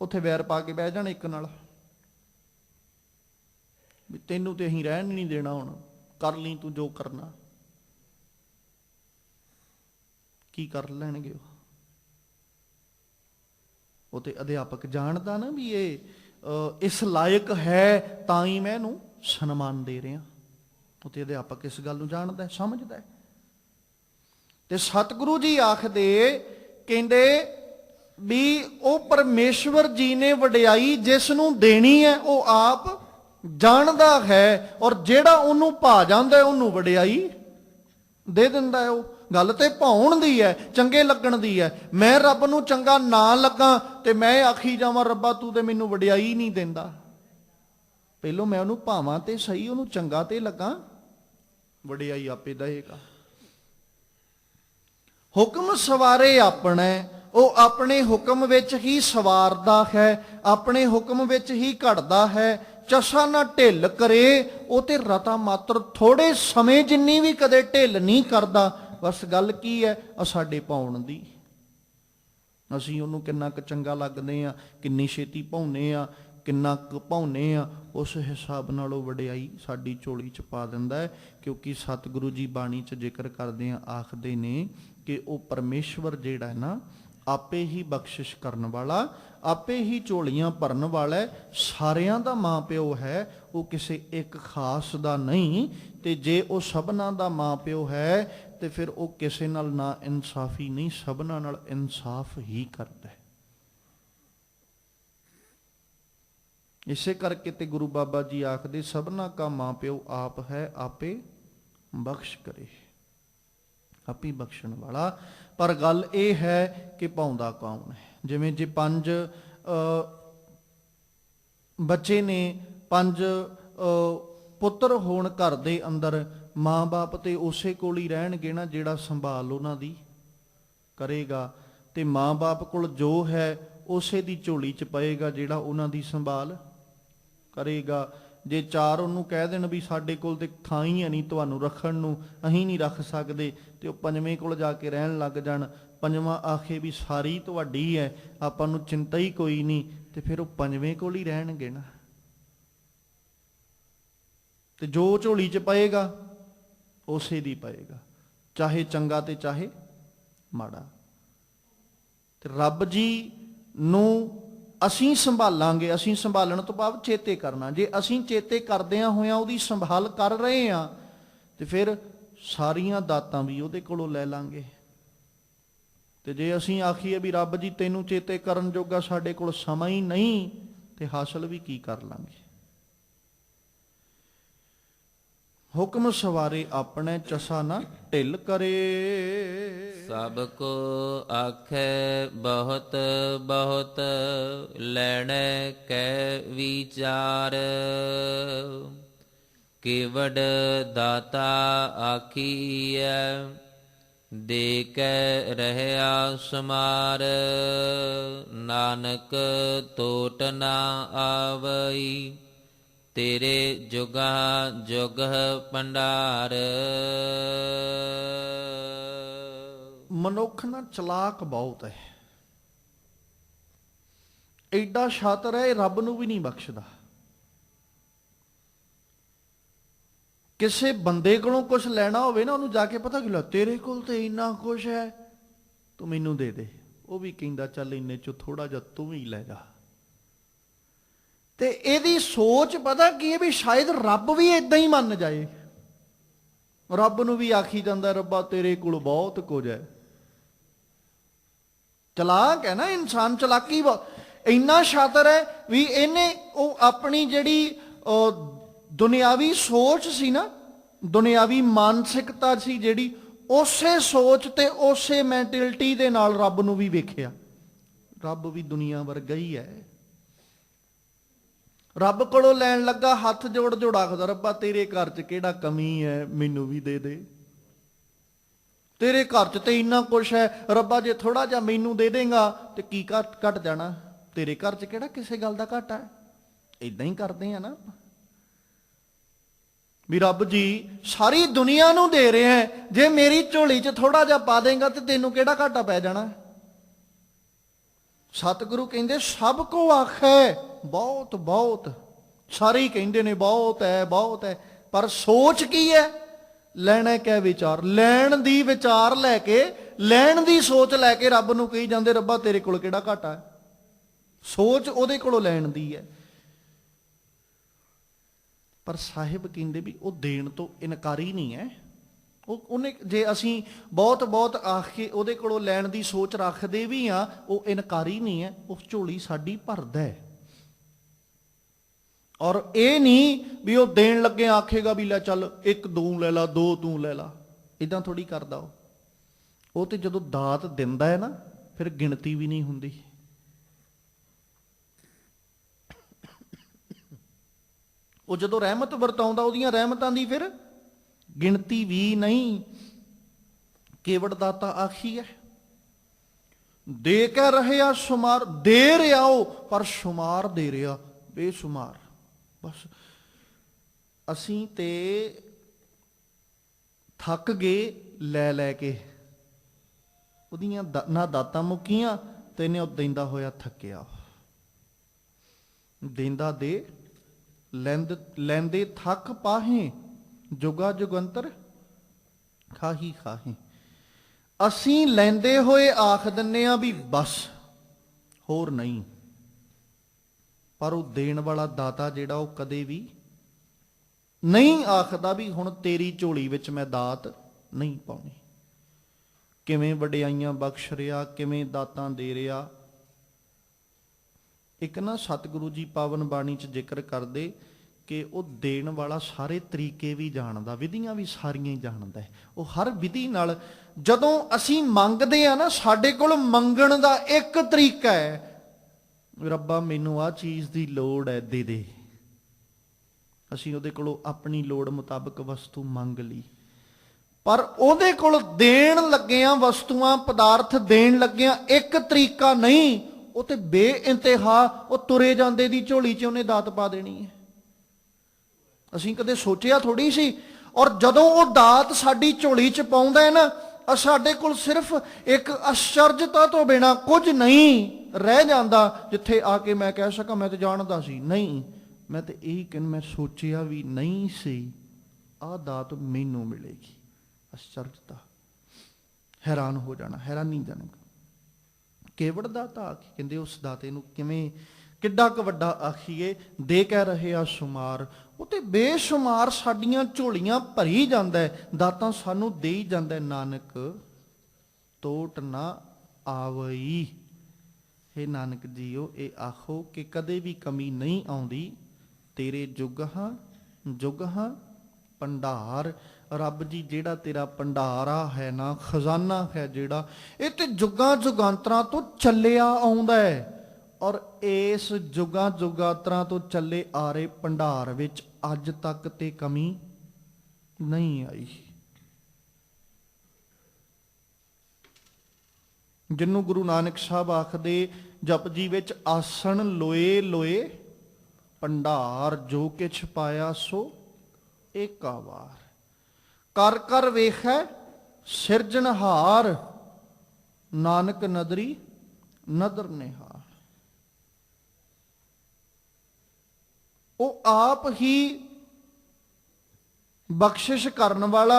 ਉੱਥੇ ਵੈਰ ਪਾ ਕੇ ਬਹਿ ਜਾਣ ਇੱਕ ਨਾਲ ਵੀ ਤੈਨੂੰ ਤੇ ਅਸੀਂ ਰਹਿਣ ਨਹੀਂ ਦੇਣਾ, ਹੁਣ ਕਰ ਲਈ ਤੂੰ ਜੋ ਕਰਨਾ। ਕੀ ਕਰ ਲੈਣਗੇ ਉਹ ਤੇ ਅਧਿਆਪਕ ਜਾਣਦਾ ਨਾ ਵੀ ਇਹ ਇਸ ਲਾਇਕ ਹੈ, ਤਾਂ ਹੀ ਮੈਂ ਇਹਨੂੰ ਸਨਮਾਨ ਦੇ ਰਿਹਾ। ਉਹ ਤੇ ਅਧਿਆਪਕ ਇਸ ਗੱਲ ਨੂੰ ਜਾਣਦਾ, ਸਮਝਦਾ। ਤੇ ਸਤਿਗੁਰੂ ਜੀ ਆਖਦੇ, ਕਹਿੰਦੇ ਵੀ ਉਹ ਪਰਮੇਸ਼ਵਰ ਜੀ ਨੇ ਵਡਿਆਈ ਜਿਸ ਨੂੰ ਦੇਣੀ ਹੈ ਉਹ ਆਪ ਜਾਣਦਾ ਹੈ, ਔਰ ਜਿਹੜਾ ਉਹਨੂੰ ਭਾ ਜਾਂਦਾ ਉਹਨੂੰ ਵਡਿਆਈ ਦੇ ਦਿੰਦਾ ਹੈ। ਉਹ ਗੱਲ ਤੇ ਭਾਉਣ ਦੀ ਹੈ, ਚੰਗੇ ਲੱਗਣ ਦੀ ਹੈ। ਮੈਂ ਰੱਬ ਨੂੰ ਚੰਗਾ ਨਾ ਲੱਗਾ ਤੇ ਮੈਂ ਆਖੀ ਜਾਵਾਂ ਰੱਬਾ ਤੂੰ ਤੇ ਮੈਨੂੰ ਵਡਿਆਈ ਨਹੀਂ ਦਿੰਦਾ। ਪਹਿਲੋਂ ਮੈਂ ਉਹਨੂੰ ਭਾਵਾਂ ਤੇ ਸਹੀ, ਉਹਨੂੰ ਚੰਗਾ ਤੇ ਲੱਗਾ, ਵਡਿਆਈ ਆਪੇ ਦੇਗਾ। ਹੁਕਮ ਸਵਾਰੇ ਆਪਣਾ, ਉਹ ਆਪਣੇ ਹੁਕਮ ਵਿੱਚ ਹੀ ਸਵਾਰਦਾ ਹੈ, ਆਪਣੇ ਹੁਕਮ ਵਿੱਚ ਹੀ ਘੜਦਾ ਹੈ। ਚਸਾ ਨਾ ਢਿੱਲ ਕਰੇ, ਉਹ ਤੇ ਰਤਾ ਮਾਤਰ ਥੋੜੇ ਸਮੇਂ ਜਿੰਨੀ ਵੀ ਕਦੇ ਢਿੱਲ ਨਹੀਂ ਕਰਦਾ। ਬਸ ਗੱਲ ਕੀ ਹੈ, ਆ ਸਾਡੇ ਪਾਉਣ ਦੀ। ਅਸੀਂ ਉਹਨੂੰ ਕਿੰਨਾ ਕੁ ਚੰਗਾ ਲੱਗਦੇ ਆ, ਕਿੰਨੀ ਛੇਤੀ ਪਾਉਂਦੇ ਆ, ਕਿੰਨਾ ਕੁ ਪਾਉਂਦੇ ਆ, ਉਸ ਹਿਸਾਬ ਨਾਲ ਉਹ ਵਡਿਆਈ ਸਾਡੀ ਝੋਲੀ 'ਚ ਪਾ ਦਿੰਦਾ ਹੈ। ਕਿਉਂਕਿ ਸਤਿਗੁਰੂ ਜੀ ਬਾਣੀ 'ਚ ਜ਼ਿਕਰ ਕਰਦੇ ਆ, ਆਖਦੇ ਨੇ ਕਿ ਉਹ ਪਰਮੇਸ਼ਵਰ ਜਿਹੜਾ ਹੈ ਨਾ, ਆਪੇ ਹੀ ਬਖਸ਼ਿਸ਼ ਕਰਨ ਵਾਲਾ, ਆਪੇ ਹੀ ਝੋਲੀਆਂ ਭਰਨ ਵਾਲਾ, ਸਾਰਿਆਂ ਦਾ ਮਾਂ ਪਿਓ ਹੈ, ਉਹ ਕਿਸੇ ਇੱਕ ਖਾਸ ਦਾ ਨਹੀਂ। ਤੇ ਜੇ ਉਹ ਸਭਨਾਂ ਦਾ ਮਾਂ ਪਿਓ ਹੈ ਤੇ ਫਿਰ ਉਹ ਕਿਸੇ ਨਾਲ ਨਾ ਇਨਸਾਫੀ ਨਹੀਂ, ਸਭਨਾਂ ਨਾਲ ਇਨਸਾਫ ਹੀ ਕਰਦਾ ਹੈ। ਇਸੇ ਕਰਕੇ ਤੇ ਗੁਰੂ ਬਾਬਾ ਜੀ ਆਖਦੇ, ਸਭਨਾ ਕਾ ਮਾਂ ਪਿਓ ਆਪ ਹੈ, ਆਪੇ ਬਖਸ਼ ਕਰੇ, ਆਪੇ ਬਖਸ਼ਣ ਵਾਲਾ। ਪਰ ਗੱਲ ਇਹ ਹੈ ਕਿ ਪਾਉਂਦਾ ਕੌਣ ਹੈ। ਜਿਵੇਂ ਜੇ 5 ਬੱਚੇ ਨੇ, 5 ਪੁੱਤਰ ਹੋਣ ਘਰ ਦੇ ਅੰਦਰ, ਮਾਂ ਬਾਪ ਤੇ ਉਸੇ ਕੋਲ ਹੀ ਰਹਿਣਗੇ ਨਾ ਜਿਹੜਾ ਸੰਭਾਲ ਉਹਨਾਂ ਦੀ ਕਰੇਗਾ। ਤੇ ਮਾਂ ਬਾਪ ਕੋਲ ਜੋ ਹੈ ਉਸੇ ਦੀ ਝੋਲੀ 'ਚ ਪਏਗਾ ਜਿਹੜਾ ਉਹਨਾਂ ਦੀ ਸੰਭਾਲ ਕਰੇਗਾ। ਜੇ 4 ਉਹਨੂੰ ਕਹਿ ਦੇਣ ਵੀ ਸਾਡੇ ਕੋਲ ਤੇ ਥਾਂ ਹੀ ਹੈ ਨਹੀਂ ਤੁਹਾਨੂੰ ਰੱਖਣ ਨੂੰ, ਅਸੀਂ ਨਹੀਂ ਰੱਖ ਸਕਦੇ, ਤੇ ਉਹ 5ਵੇਂ ਕੋਲ ਜਾ ਕੇ ਰਹਿਣ ਲੱਗ ਜਾਣ, 5ਵਾਂ ਆਖੇ ਵੀ ਸਾਰੀ ਤੁਹਾਡੀ ਹੈ, ਆਪਾਂ ਨੂੰ ਚਿੰਤਾ ਹੀ ਕੋਈ ਨਹੀਂ, ਤੇ ਫਿਰ ਉਹ 5ਵੇਂ ਕੋਲ ਹੀ ਰਹਿਣਗੇ ਨਾ। ਤੇ ਜੋ ਝੋਲੀ 'ਚ ਪਏਗਾ ਉਸੇ ਦੀ ਪਏਗਾ, ਚਾਹੇ ਚੰਗਾ ਤੇ ਚਾਹੇ ਮਾੜਾ। ਤੇ ਰੱਬ ਜੀ ਨੂੰ ਅਸੀਂ ਸੰਭਾਲਾਂਗੇ। ਅਸੀਂ ਸੰਭਾਲਣ ਤੋਂ ਬਾਅਦ ਚੇਤੇ ਕਰਨਾ। ਜੇ ਅਸੀਂ ਚੇਤੇ ਕਰਦਿਆਂ ਹੋਇਆਂ ਉਹਦੀ ਸੰਭਾਲ ਕਰ ਰਹੇ ਹਾਂ ਤੇ ਫਿਰ ਸਾਰੀਆਂ ਦਾਤਾਂ ਵੀ ਉਹਦੇ ਕੋਲੋਂ ਲੈ ਲਾਂਗੇ। ਤੇ ਜੇ ਅਸੀਂ ਆਖੀਏ ਵੀ ਰੱਬ ਜੀ ਤੈਨੂੰ ਚੇਤੇ ਕਰਨ ਜੋਗਾ ਸਾਡੇ ਕੋਲ ਸਮਾਂ ਹੀ ਨਹੀਂ, ਤੇ ਹਾਸਲ ਵੀ ਕੀ ਕਰ ਲਾਂਗੇ। ਹੁਕਮ ਸਵਾਰੇ ਆਪਣੇ ਚਸਾ ਨਾ ਢਿੱਲ ਕਰੇ, ਸਭ ਕੋ ਆਖੈ ਬਹੁਤ ਬਹੁਤ, ਲੈਣੈ ਕੈ ਵਿਚਾਰ। ਕੇਵੜ ਦਾਤਾ ਆਖੀਐ, ਦੇ ਕੈ ਰਹਿਆ ਸਮਾਰ। ਨਾਨਕ ਟੋਟ ਨਾ ਆਵਈ, ਤੇਰੇ ਜੁਗਾ ਜੁਗ ਭੰਡਾਰ। ਮਨੁੱਖ ਨਾ ਚਲਾਕ ਬਹੁਤ ਹੈ, ਐਡਾ ਸ਼ਾਤਰ ਹੈ, ਇਹ ਰੱਬ ਨੂੰ ਵੀ ਨਹੀਂ ਬਖਸ਼ਦਾ। ਕਿਸੇ ਬੰਦੇ ਕੋਲੋਂ ਕੁਝ ਲੈਣਾ ਹੋਵੇ ਨਾ, ਉਹਨੂੰ ਜਾ ਕੇ ਪਤਾ ਕਿ ਤੇਰੇ ਕੋਲ ਤੇ ਇੰਨਾ ਕੁਝ ਹੈ, ਤੂੰ ਮੈਨੂੰ ਦੇ ਦੇ। ਉਹ ਵੀ ਕਹਿੰਦਾ ਚੱਲ ਇੰਨੇ ਚੋਂ ਥੋੜਾ ਜਿਹਾ ਤੂੰ ਵੀ ਲੈ ਜਾ। ਤੇ ਇਹਦੀ ਸੋਚ ਪਤਾ ਕੀ ਹੈ, ਵੀ ਸ਼ਾਇਦ ਰੱਬ ਵੀ ਇਦਾਂ ਹੀ ਮੰਨ ਜਾਏ। ਰੱਬ ਨੂੰ ਵੀ ਆਖੀ ਜਾਂਦਾ, ਰੱਬਾ ਤੇਰੇ ਕੋਲ ਬਹੁਤ ਕੁਝ ਹੈ। ਚਲਾਕ ਹੈ ਨਾ ਇਨਸਾਨ, ਚਲਾਕੀ ਬਹੁਤ। ਇੰਨਾ ਸ਼ਾਤਰ ਹੈ ਵੀ ਇਹਨੇ ਉਹ ਆਪਣੀ ਜਿਹੜੀ ਦੁਨਿਆਵੀ ਸੋਚ ਸੀ ਨਾ, ਦੁਨਿਆਵੀ ਮਾਨਸਿਕਤਾ ਸੀ ਜਿਹੜੀ, ਉਸੇ ਸੋਚ ਤੇ ਉਸੇ ਮੈਂਟੈਲਿਟੀ ਦੇ ਨਾਲ ਰੱਬ ਨੂੰ ਵੀ ਵੇਖਿਆ। ਰੱਬ ਵੀ ਦੁਨੀਆ ਵਰਗਾ ਹੀ ਹੈ। ਰੱਬ ਕੋਲੋਂ ਲੈਣ ਲੱਗਾ, ਹੱਥ ਜੋੜ ਜੋੜ ਆਖਦਾ, ਰੱਬਾ ਤੇਰੇ ਘਰ 'ਚ ਕਿਹੜਾ ਕਮੀ ਹੈ, ਮੈਨੂੰ ਵੀ ਦੇ ਦੇ। ਤੇਰੇ ਘਰ 'ਚ ਤੇ ਇੰਨਾ ਕੁਛ ਹੈ, ਰੱਬਾ ਜੇ ਥੋੜਾ ਜਿਹਾ ਮੈਨੂੰ ਦੇ ਦੇਗਾ ਤੇ ਕੀ ਘਟ ਜਾਣਾ। ਤੇਰੇ ਘਰ 'ਚ ਕਿਹੜਾ ਕਿਸੇ ਗੱਲ ਦਾ ਘਾਟਾ ਹੈ। ਇਦਾਂ ਹੀ ਕਰਦੇ ਆ ਨਾ ਵੀ ਰੱਬ ਜੀ ਸਾਰੀ ਦੁਨੀਆ ਨੂੰ ਦੇ ਰਿਹਾ ਹੈ, ਜੇ ਮੇਰੀ ਝੋਲੀ 'ਚ ਥੋੜਾ ਜਿਹਾ ਪਾ ਦੇਗਾ ਤੇ ਤੈਨੂੰ ਕਿਹੜਾ ਘਾਟਾ ਪੈ ਜਾਣਾ। ਸਤਿਗੁਰੂ ਕਹਿੰਦੇ ਸਭ ਕੋ ਆਖੈ ਬਹੁਤ ਬਹੁਤ। ਸਾਰੇ ਕਹਿੰਦੇ ਨੇ ਬਹੁਤ ਹੈ ਬਹੁਤ ਹੈ, ਪਰ ਸੋਚ ਕੀ ਹੈ, ਲੈਣਾ ਕੈ ਵਿਚਾਰ। ਲੈਣ ਦੀ ਵਿਚਾਰ ਲੈ ਕੇ, ਲੈਣ ਦੀ ਸੋਚ ਲੈ ਕੇ ਰੱਬ ਨੂੰ ਕਹੀ ਜਾਂਦੇ, ਰੱਬਾ ਤੇਰੇ ਕੋਲ ਕਿਹੜਾ ਘਾਟਾ ਹੈ। ਸੋਚ ਉਹਦੇ ਕੋਲੋਂ ਲੈਣ ਦੀ ਹੈ। ਪਰ ਸਾਹਿਬ ਕਹਿੰਦੇ ਵੀ ਉਹ ਦੇਣ ਤੋਂ ਇਨਕਾਰੀ ਨਹੀਂ ਹੈ। ਉਹਨੇ ਜੇ ਅਸੀਂ ਬਹੁਤ ਬਹੁਤ ਆਖ ਕੇ ਉਹਦੇ ਕੋਲੋਂ ਲੈਣ ਦੀ ਸੋਚ ਰੱਖਦੇ ਵੀ ਹਾਂ, ਉਹ ਇਨਕਾਰੀ ਨਹੀਂ ਹੈ, ਉਹ ਝੋਲੀ ਸਾਡੀ ਭਰਦਾ ਹੈ। ਔਰ ਇਹ ਨਹੀਂ ਵੀ ਉਹ ਦੇਣ ਲੱਗੇ ਆਖੇਗਾ ਵੀ ਲੈ ਚੱਲ 1 2 ਲੈ ਲਾ, 2 ਤੂੰ ਲੈ ਲਾ। ਇਦਾਂ ਥੋੜੀ ਕਰਦਾ ਉਹ ਤੇ ਜਦੋਂ ਦਾਤ ਦਿੰਦਾ ਹੈ ਨਾ, ਫਿਰ ਗਿਣਤੀ ਵੀ ਨਹੀਂ ਹੁੰਦੀ। ਉਹ ਜਦੋਂ ਰਹਿਮਤ ਵਰਤਾਉਂਦਾ, ਉਹਦੀਆਂ ਰਹਿਮਤਾਂ ਦੀ ਫਿਰ ਗਿਣਤੀ ਵੀ ਨਹੀਂ। ਕੇਵੜ ਦਾਤਾ ਆਖੀ ਹੈ, ਦੇ ਕੇ ਰਹਿਆ ਸ਼ੁਮਾਰ। ਦੇ ਰਿਹਾ ਉਹ, ਪਰ ਸ਼ੁਮਾਰ ਦੇ ਰਿਹਾ ਬੇਸ਼ੁਮਾਰ। ਬਸ ਅਸੀਂ ਤੇ ਥੱਕ ਗਏ ਲੈ ਲੈ ਕੇ, ਉਹਦੀਆਂ ਨਾ ਦਾਤਾਂ ਮੁੱਕੀਆਂ ਤੇ ਇਹਨੇ ਉਹ ਦਿੰਦਾ ਹੋਇਆ ਥੱਕਿਆ। ਦਿੰਦਾ ਦੇ ਲੈਂਦੇ ਥੱਕ ਪਾਹੇ, ਜੁਗਾ ਜੁਗੰਤਰ ਖਾਹੀ ਖਾਹੀ। ਅਸੀਂ ਲੈਂਦੇ ਹੋਏ ਆਖ ਦਿੰਨੇ ਆ ਵੀ ਬਸ ਹੋਰ ਨਹੀਂ, ਪਰ ਉਹ ਦੇਣ ਵਾਲਾ ਦਾਤਾ ਜਿਹੜਾ ਉਹ ਕਦੇ ਵੀ ਨਹੀਂ ਆਖਦਾ ਵੀ ਹੁਣ ਤੇਰੀ ਝੋਲੀ ਵਿੱਚ ਮੈਂ ਦਾਤ ਨਹੀਂ ਪਾਉਣੀ। ਕਿਵੇਂ ਵਡਿਆਈਆਂ ਬਖਸ਼ ਰਿਹਾ, ਕਿਵੇਂ ਦਾਤਾਂ ਦੇ ਰਿਹਾ। ਇੱਕ ਨਾ ਸਤਿਗੁਰੂ ਜੀ ਪਾਵਨ ਬਾਣੀ 'ਚ ਜ਼ਿਕਰ ਕਰਦੇ ਕਿ ਉਹ ਦੇਣ ਵਾਲਾ ਸਾਰੇ ਤਰੀਕੇ ਵੀ ਜਾਣਦਾ, ਵਿਧੀਆਂ ਵੀ ਸਾਰੀਆਂ ਹੀ ਜਾਣਦਾ ਹੈ। ਉਹ ਹਰ ਵਿਧੀ ਨਾਲ ਜਦੋਂ ਅਸੀਂ ਮੰਗਦੇ ਆ ਨਾ, ਸਾਡੇ ਕੋਲ ਮੰਗਣ ਦਾ ਇੱਕ ਤਰੀਕਾ ਹੈ, ਰੱਬਾ ਮੈਨੂੰ ਆਹ ਚੀਜ਼ ਦੀ ਲੋੜ ਹੈ ਦੇ ਦੇ। ਅਸੀਂ ਉਹਦੇ ਕੋਲੋਂ ਆਪਣੀ ਲੋੜ ਮੁਤਾਬਕ ਵਸਤੂ ਮੰਗ ਲਈ, ਪਰ ਉਹਦੇ ਕੋਲ ਦੇਣ ਲੱਗਿਆਂ ਵਸਤੂਆਂ ਪਦਾਰਥ ਦੇਣ ਲੱਗਿਆਂ ਇੱਕ ਤਰੀਕਾ ਨਹੀਂ, ਉਹ ਤੇ ਬੇਇੰਤਹਾ ਉਹ ਤੁਰੇ ਜਾਂਦੇ ਦੀ ਝੋਲੀ 'ਚ ਉਹਨੇ ਦਾਤ ਪਾ ਦੇਣੀ ਹੈ। ਅਸੀਂ ਕਦੇ ਸੋਚਿਆ ਥੋੜੀ ਸੀ। ਔਰ ਜਦੋਂ ਉਹ ਦਾਤ ਸਾਡੀ ਝੋਲੀ 'ਚ ਪਾਉਂਦਾ ਹੈ ਨਾ, ਸਾਡੇ ਕੋਲ ਸਿਰਫ ਇੱਕ ਅਸ਼ਚਰਜਤਾ ਤੋਂ ਬਿਨਾਂ ਕੁਝ ਨਹੀਂ ਰਹਿ ਜਾਂਦਾ ਜਿੱਥੇ ਆ ਕੇ ਮੈਂ ਕਹਿ ਸਕਾਂ ਮੈਂ ਤਾਂ ਜਾਣਦਾ ਸੀ। ਨਹੀਂ, ਮੈਂ ਤੇ ਇਹੀ ਕਹਿੰਦਾ, ਮੈਂ ਸੋਚਿਆ ਵੀ ਨਹੀਂ ਸੀ ਆਹ ਦਾਤ ਮੈਨੂੰ ਮਿਲੇਗੀ। ਅਸ਼ਚਰਜਤਾ, ਹੈਰਾਨ ਹੋ ਜਾਣਾ, ਹੈਰਾਨੀਜਨਕ। ਕੇਵੜ ਦਾਤਾ ਆਖੀ, ਕਹਿੰਦੇ ਉਸ ਦਾਤੇ ਨੂੰ ਕਿਵੇਂ ਕਿੱਡਾ ਕੁ ਵੱਡਾ ਆਖੀਏ, ਦੇ ਕਹਿ ਰਹੇ ਆ ਸ਼ੁਮਾਰ। ਉਹ ਤੇ ਬੇਸ਼ੁਮਾਰ ਸਾਡੀਆਂ ਝੋਲੀਆਂ ਭਰੀ ਜਾਂਦਾ ਹੈ, ਦਾਤਾਂ ਸਾਨੂੰ ਦੇ ਹੀ ਜਾਂਦਾ। ਨਾਨਕ ਤੋਟ ਨਾ ਆਵਈ। ਹੇ ਨਾਨਕ ਜੀਓ, ਇਹ ਆਖੋ ਕਿ ਕਦੇ ਵੀ ਕਮੀ ਨਹੀਂ ਆਉਂਦੀ ਤੇਰੇ ਜੁਗਹਾਂ ਭੰਡਾਰ। ਰੱਬ ਜੀ ਜਿਹੜਾ ਤੇਰਾ ਭੰਡਾਰਾ ਹੈ ਨਾ, ਖਜ਼ਾਨਾ ਹੈ ਜਿਹੜਾ, ਇਹ ਤੇ ਜੁਗਾਂ ਜੁਗਾਂਤਰਾਂ ਤੋਂ ਚੱਲਿਆ ਆਉਂਦਾ ਹੈ। ਔਰ ਇਸ ਜੁਗਾਂ ਜੁਗਾਂਤਰਾਂ ਤੋਂ ਚੱਲੇ ਆ ਰਹੇ ਭੰਡਾਰ ਵਿੱਚ ਅੱਜ ਤੱਕ ਤੇ ਕਮੀ ਨਹੀਂ ਆਈ। ਜਿਹਨੂੰ ਗੁਰੂ ਨਾਨਕ ਸਾਹਿਬ ਆਖਦੇ ਜਪਜੀ ਵਿੱਚ, ਆਸਣ ਲੋਏ ਲੋਏ ਭੰਡਾਰ, ਜੋ ਕਿਛ ਪਾਇਆ ਸੋ ਏਕਾ ਵਾਰ। ਕਰ ਕਰ ਵੇਖੈ ਸਿਰਜਣਹਾਰ, ਨਾਨਕ ਨਦਰੀ ਨਦਰ ਨਿਹਾਰ। ਉਹ ਆਪ ਹੀ ਬਖਸ਼ਿਸ਼ ਕਰਨ ਵਾਲਾ,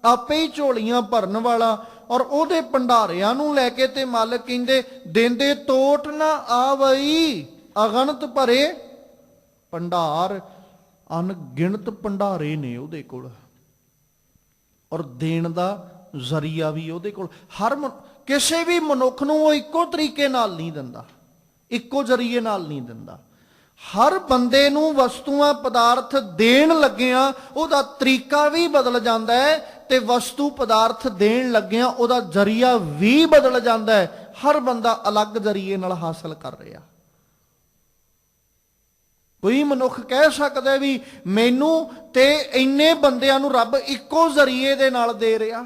ਆਪੇ ਹੀ ਝੋਲੀਆਂ ਭਰਨ ਵਾਲਾ, ਔਰ ਉਹਦੇ ਭੰਡਾਰਿਆਂ ਨੂੰ ਲੈ ਕੇ ਤੇ ਮਾਲਕ ਕਹਿੰਦੇ ਦੇਂਦੇ ਤੋਟ ਨਾ ਆਵਈ। ਅਗਣਤ ਭਰੇ ਭੰਡਾਰ, ਅਣਗਿਣਤ ਭੰਡਾਰੇ ਨੇ ਉਹਦੇ ਕੋਲ, ਔਰ ਦੇਣ ਦਾ ਜ਼ਰੀਆ ਵੀ ਉਹਦੇ ਕੋਲ। ਹਰ ਕਿਸੇ ਵੀ ਮਨੁੱਖ ਨੂੰ ਉਹ ਇੱਕੋ ਤਰੀਕੇ ਨਾਲ ਨਹੀਂ ਦਿੰਦਾ, ਇੱਕੋ ਜ਼ਰੀਏ ਨਾਲ ਨਹੀਂ ਦਿੰਦਾ। ਹਰ ਬੰਦੇ ਨੂੰ ਵਸਤੂਆਂ ਪਦਾਰਥ ਦੇਣ ਲੱਗਿਆਂ ਉਹਦਾ ਤਰੀਕਾ ਵੀ ਬਦਲ ਜਾਂਦਾ ਹੈ, ਤੇ ਵਸਤੂ ਪਦਾਰਥ ਦੇਣ ਲੱਗਿਆਂ ਉਹਦਾ ਜ਼ਰੀਆ ਵੀ ਬਦਲ ਜਾਂਦਾ ਹੈ। ਹਰ ਬੰਦਾ ਅਲੱਗ ਜ਼ਰੀਏ ਨਾਲ ਹਾਸਲ ਕਰ ਰਿਹਾ। ਕੋਈ ਮਨੁੱਖ ਕਹਿ ਸਕਦਾ ਵੀ ਮੈਨੂੰ ਤੇ ਇੰਨੇ ਬੰਦਿਆਂ ਨੂੰ ਰੱਬ ਇੱਕੋ ਜ਼ਰੀਏ ਦੇ ਨਾਲ ਦੇ ਰਿਹਾ,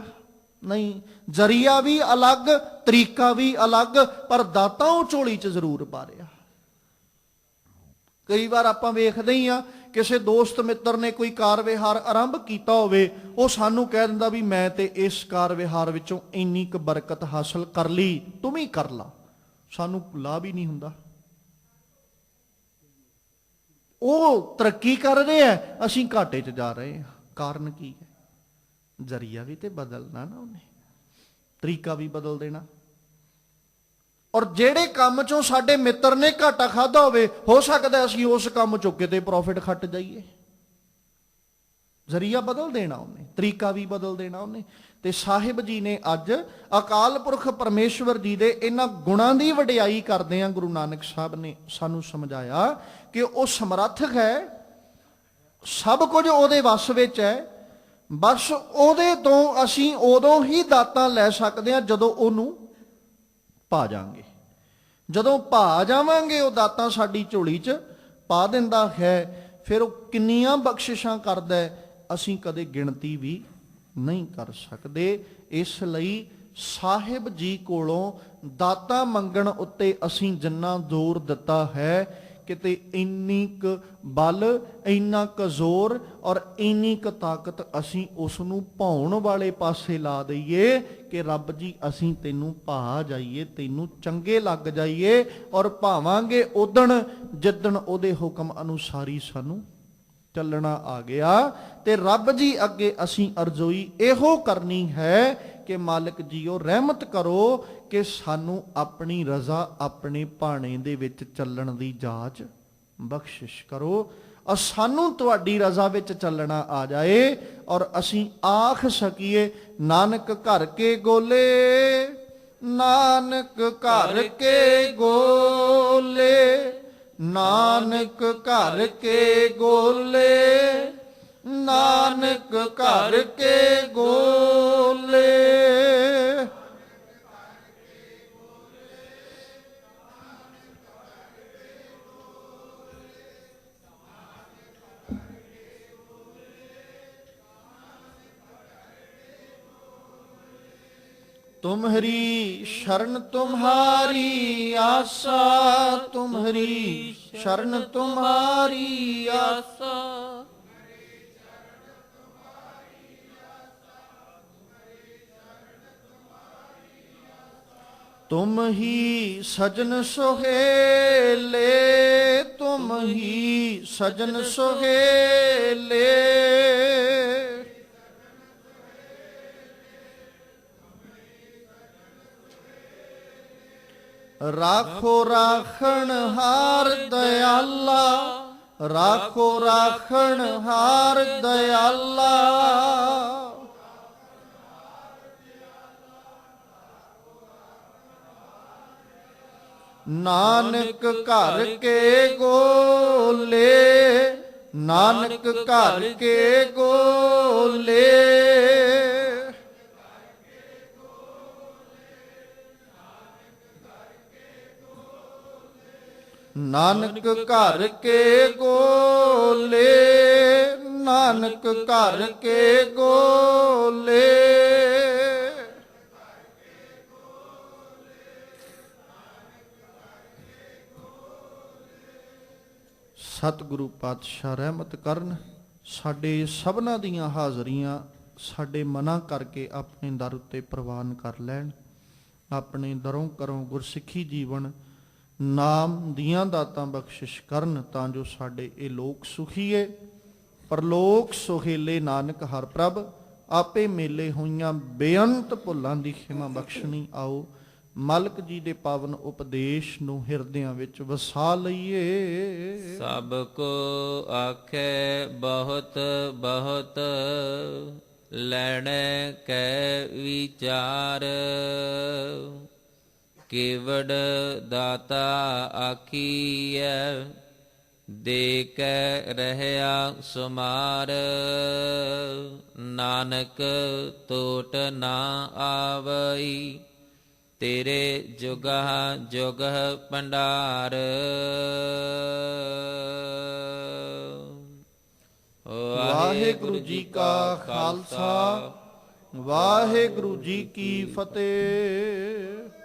ਨਹੀਂ। ਜ਼ਰੀਆ ਵੀ ਅਲੱਗ, ਤਰੀਕਾ ਵੀ ਅਲੱਗ, ਪਰ ਦਾਤਾ ਉਹ ਝੋਲੀ 'ਚ ਜ਼ਰੂਰ ਪਾ ਰਿਹਾ। ਕਈ ਵਾਰ ਆਪਾਂ ਵੇਖਦੇ ਹੀ ਆ, ਕਿਸੇ ਦੋਸਤ ਮਿੱਤਰ ਨੇ ਕੋਈ ਕਾਰ ਵਿਹਾਰ ਆਰੰਭ ਕੀਤਾ ਹੋਵੇ, ਉਹ ਸਾਨੂੰ ਕਹਿ ਦਿੰਦਾ ਵੀ ਮੈਂ ਤੇ ਇਸ ਕਾਰ ਵਿਹਾਰ ਵਿੱਚੋਂ ਇੰਨੀ ਕੁ ਬਰਕਤ ਹਾਸਲ ਕਰ ਲਈ, ਤੂੰ ਵੀ ਕਰ ਲਾ। ਸਾਨੂੰ ਲਾਭ ਹੀ ਨਹੀਂ ਹੁੰਦਾ। ਉਹ ਤਰੱਕੀ ਕਰ ਰਹੇ ਆ, ਅਸੀਂ ਘਾਟੇ 'ਚ ਜਾ ਰਹੇ ਹਾਂ। ਕਾਰਨ ਕੀ ਹੈ? ਜ਼ਰੀਆ ਵੀ ਤੇ ਬਦਲਣਾ ਨਾ, ਉਹਨੇ ਤਰੀਕਾ ਵੀ ਬਦਲ ਦੇਣਾ। ਔਰ ਜਿਹੜੇ ਕੰਮ 'ਚੋਂ ਸਾਡੇ ਮਿੱਤਰ ਨੇ ਘਾਟਾ ਖਾਦਾ ਹੋਵੇ, ਹੋ ਸਕਦਾ ਅਸੀਂ ਉਸ ਕੰਮ 'ਚੋਂ ਕਿਤੇ ਪ੍ਰੋਫਿਟ ਖੱਟ ਜਾਈਏ। ਜ਼ਰੀਆ ਬਦਲ ਦੇਣਾ ਉਹਨੇ, ਤਰੀਕਾ ਵੀ ਬਦਲ ਦੇਣਾ ਉਹਨੇ। ਤੇ ਸਾਹਿਬ ਜੀ ਨੇ ਅੱਜ ਅਕਾਲ ਪੁਰਖ ਪਰਮੇਸ਼ਵਰ ਜੀ ਦੇ ਇਹਨਾਂ ਗੁਣਾਂ ਦੀ ਵਡਿਆਈ ਕਰਦੇ ਆ। ਗੁਰੂ ਨਾਨਕ ਸਾਹਿਬ ਨੇ ਸਾਨੂੰ ਸਮਝਾਇਆ ਕਿ ਉਹ ਸਮਰੱਥ ਹੈ, ਸਭ ਕੁਝ ਉਹਦੇ ਵੱਸ ਵਿੱਚ ਹੈ। ਬਸ ਉਹਦੇ ਤੋਂ ਅਸੀਂ ਉਦੋਂ ਹੀ ਦਾਤਾਂ ਲੈ ਸਕਦੇ ਹਾਂ ਜਦੋਂ ਉਹਨੂੰ ਪਾ ਜਾਵਾਂਗੇ। ਜਦੋਂ ਪਾ ਜਾਵਾਂਗੇ ਉਹ ਦਾਤਾਂ ਸਾਡੀ ਝੋਲੀ 'ਚ ਪਾ ਦਿੰਦਾ ਹੈ। ਫਿਰ ਉਹ ਕਿੰਨੀਆਂ ਬਖਸ਼ਿਸ਼ਾਂ ਕਰਦਾ ਹੈ, ਅਸੀਂ ਕਦੇ ਗਿਣਤੀ ਵੀ ਨਹੀਂ ਕਰ ਸਕਦੇ। ਇਸ ਲਈ ਸਾਹਿਬ ਜੀ ਕੋਲੋਂ ਦਾਤਾਂ ਮੰਗਣ ਉੱਤੇ ਅਸੀਂ ਜਿੰਨਾ ਜ਼ੋਰ ਦਿੱਤਾ ਹੈ ਕਿਤੇ ਇੰਨੀ ਕੁ ਬਲ, ਇੰਨਾ ਕੁ ਜ਼ੋਰ ਔਰ ਇੰਨੀ ਕੁ ਤਾਕਤ ਅਸੀਂ ਉਸ ਨੂੰ ਭਾਉਣ ਵਾਲੇ ਪਾਸੇ ਲਾ ਦਈਏ ਕਿ ਰੱਬ ਜੀ ਅਸੀਂ ਤੈਨੂੰ ਭਾ ਜਾਈਏ, ਤੈਨੂੰ ਚੰਗੇ ਲੱਗ ਜਾਈਏ ਔਰ ਭਾਵਾਂਗੇ ਉਦਣ ਜਿੱਦਣ ਉਹਦੇ ਹੁਕਮ ਅਨੁਸਾਰੀ ਸਾਨੂੰ ਚੱਲਣਾ ਆ ਗਿਆ। ਤੇ ਰੱਬ ਜੀ ਅੱਗੇ ਅਸੀਂ ਅਰਜ਼ੋਈ ਇਹੋ ਕਰਨੀ ਹੈ ਕਿ ਮਾਲਕ ਜੀਓ ਰਹਿਮਤ ਕਰੋ ਕਿ ਸਾਨੂੰ ਆਪਣੀ ਰਜ਼ਾ ਆਪਣੇ ਭਾਣੇ ਦੇ ਵਿੱਚ ਚੱਲਣ ਦੀ ਜਾਚ ਬਖਸ਼ਿਸ਼ ਕਰੋ ਔਰ ਸਾਨੂੰ ਤੁਹਾਡੀ ਰਜ਼ਾ ਵਿੱਚ ਚੱਲਣਾ ਆ ਜਾਏ ਔਰ ਅਸੀਂ ਆਖ ਸਕੀਏ ਨਾਨਕ ਘਰ ਕੇ ਗੋਲੇ, ਨਾਨਕ ਘਰ ਕੇ ਗੋਲੇ, ਨਾਨਕ ਘਰ ਕੇ ਗੋਲੇ, ਨਾਨਕ ਘਰ ਕੇ ਗੋਲੇ। तुम्हरी शरण तुम्हारी आशा, तुम्हरी शरण तुम्हारी आशा, तुम ही सजन सोहेले, तुम ही सजन सोहेले, राखो राखण हार दयाला, राखो राखण हार दयाला, नानक घर के गोले, नानक घर के गोले, नानक घर के गोले, नानक घर के गोले। सतगुरु पातशाह रहमत करन, साडे सबना दियां हाज़रियां साडे मना करके अपने दर उत्ते प्रवान कर लैन। अपने दरों करों गुरसिੱਖੀ जीवन नाम दियां दातां बख्शिश करन तां जो साडे ये लोक सुखीए परलोक सुहेले। नानक हर प्रभ आपे मेले होइयां बेअंत भुलां दी खिमा बख्शनी। आओ मालक जी दे पावन उपदेश ਨੂੰ ਹਿਰਦਿਆਂ ਵਿੱਚ ਵਸਾ ਲਈਏ। ਸਭ ਕੋ ਆਖੇ ਬਹੁਤ ਬਹੁਤ, ਲੈਣੇ ਕੈ ਵਿਚਾਰ, केवड़ दाता आखिए, दे कै रहया सुमार, नानक टोट ना आवई, तेरे जुगह जुगह भंडार। वाहिगुरु जी का खालसा, वाहिगुरु जी की फतेह।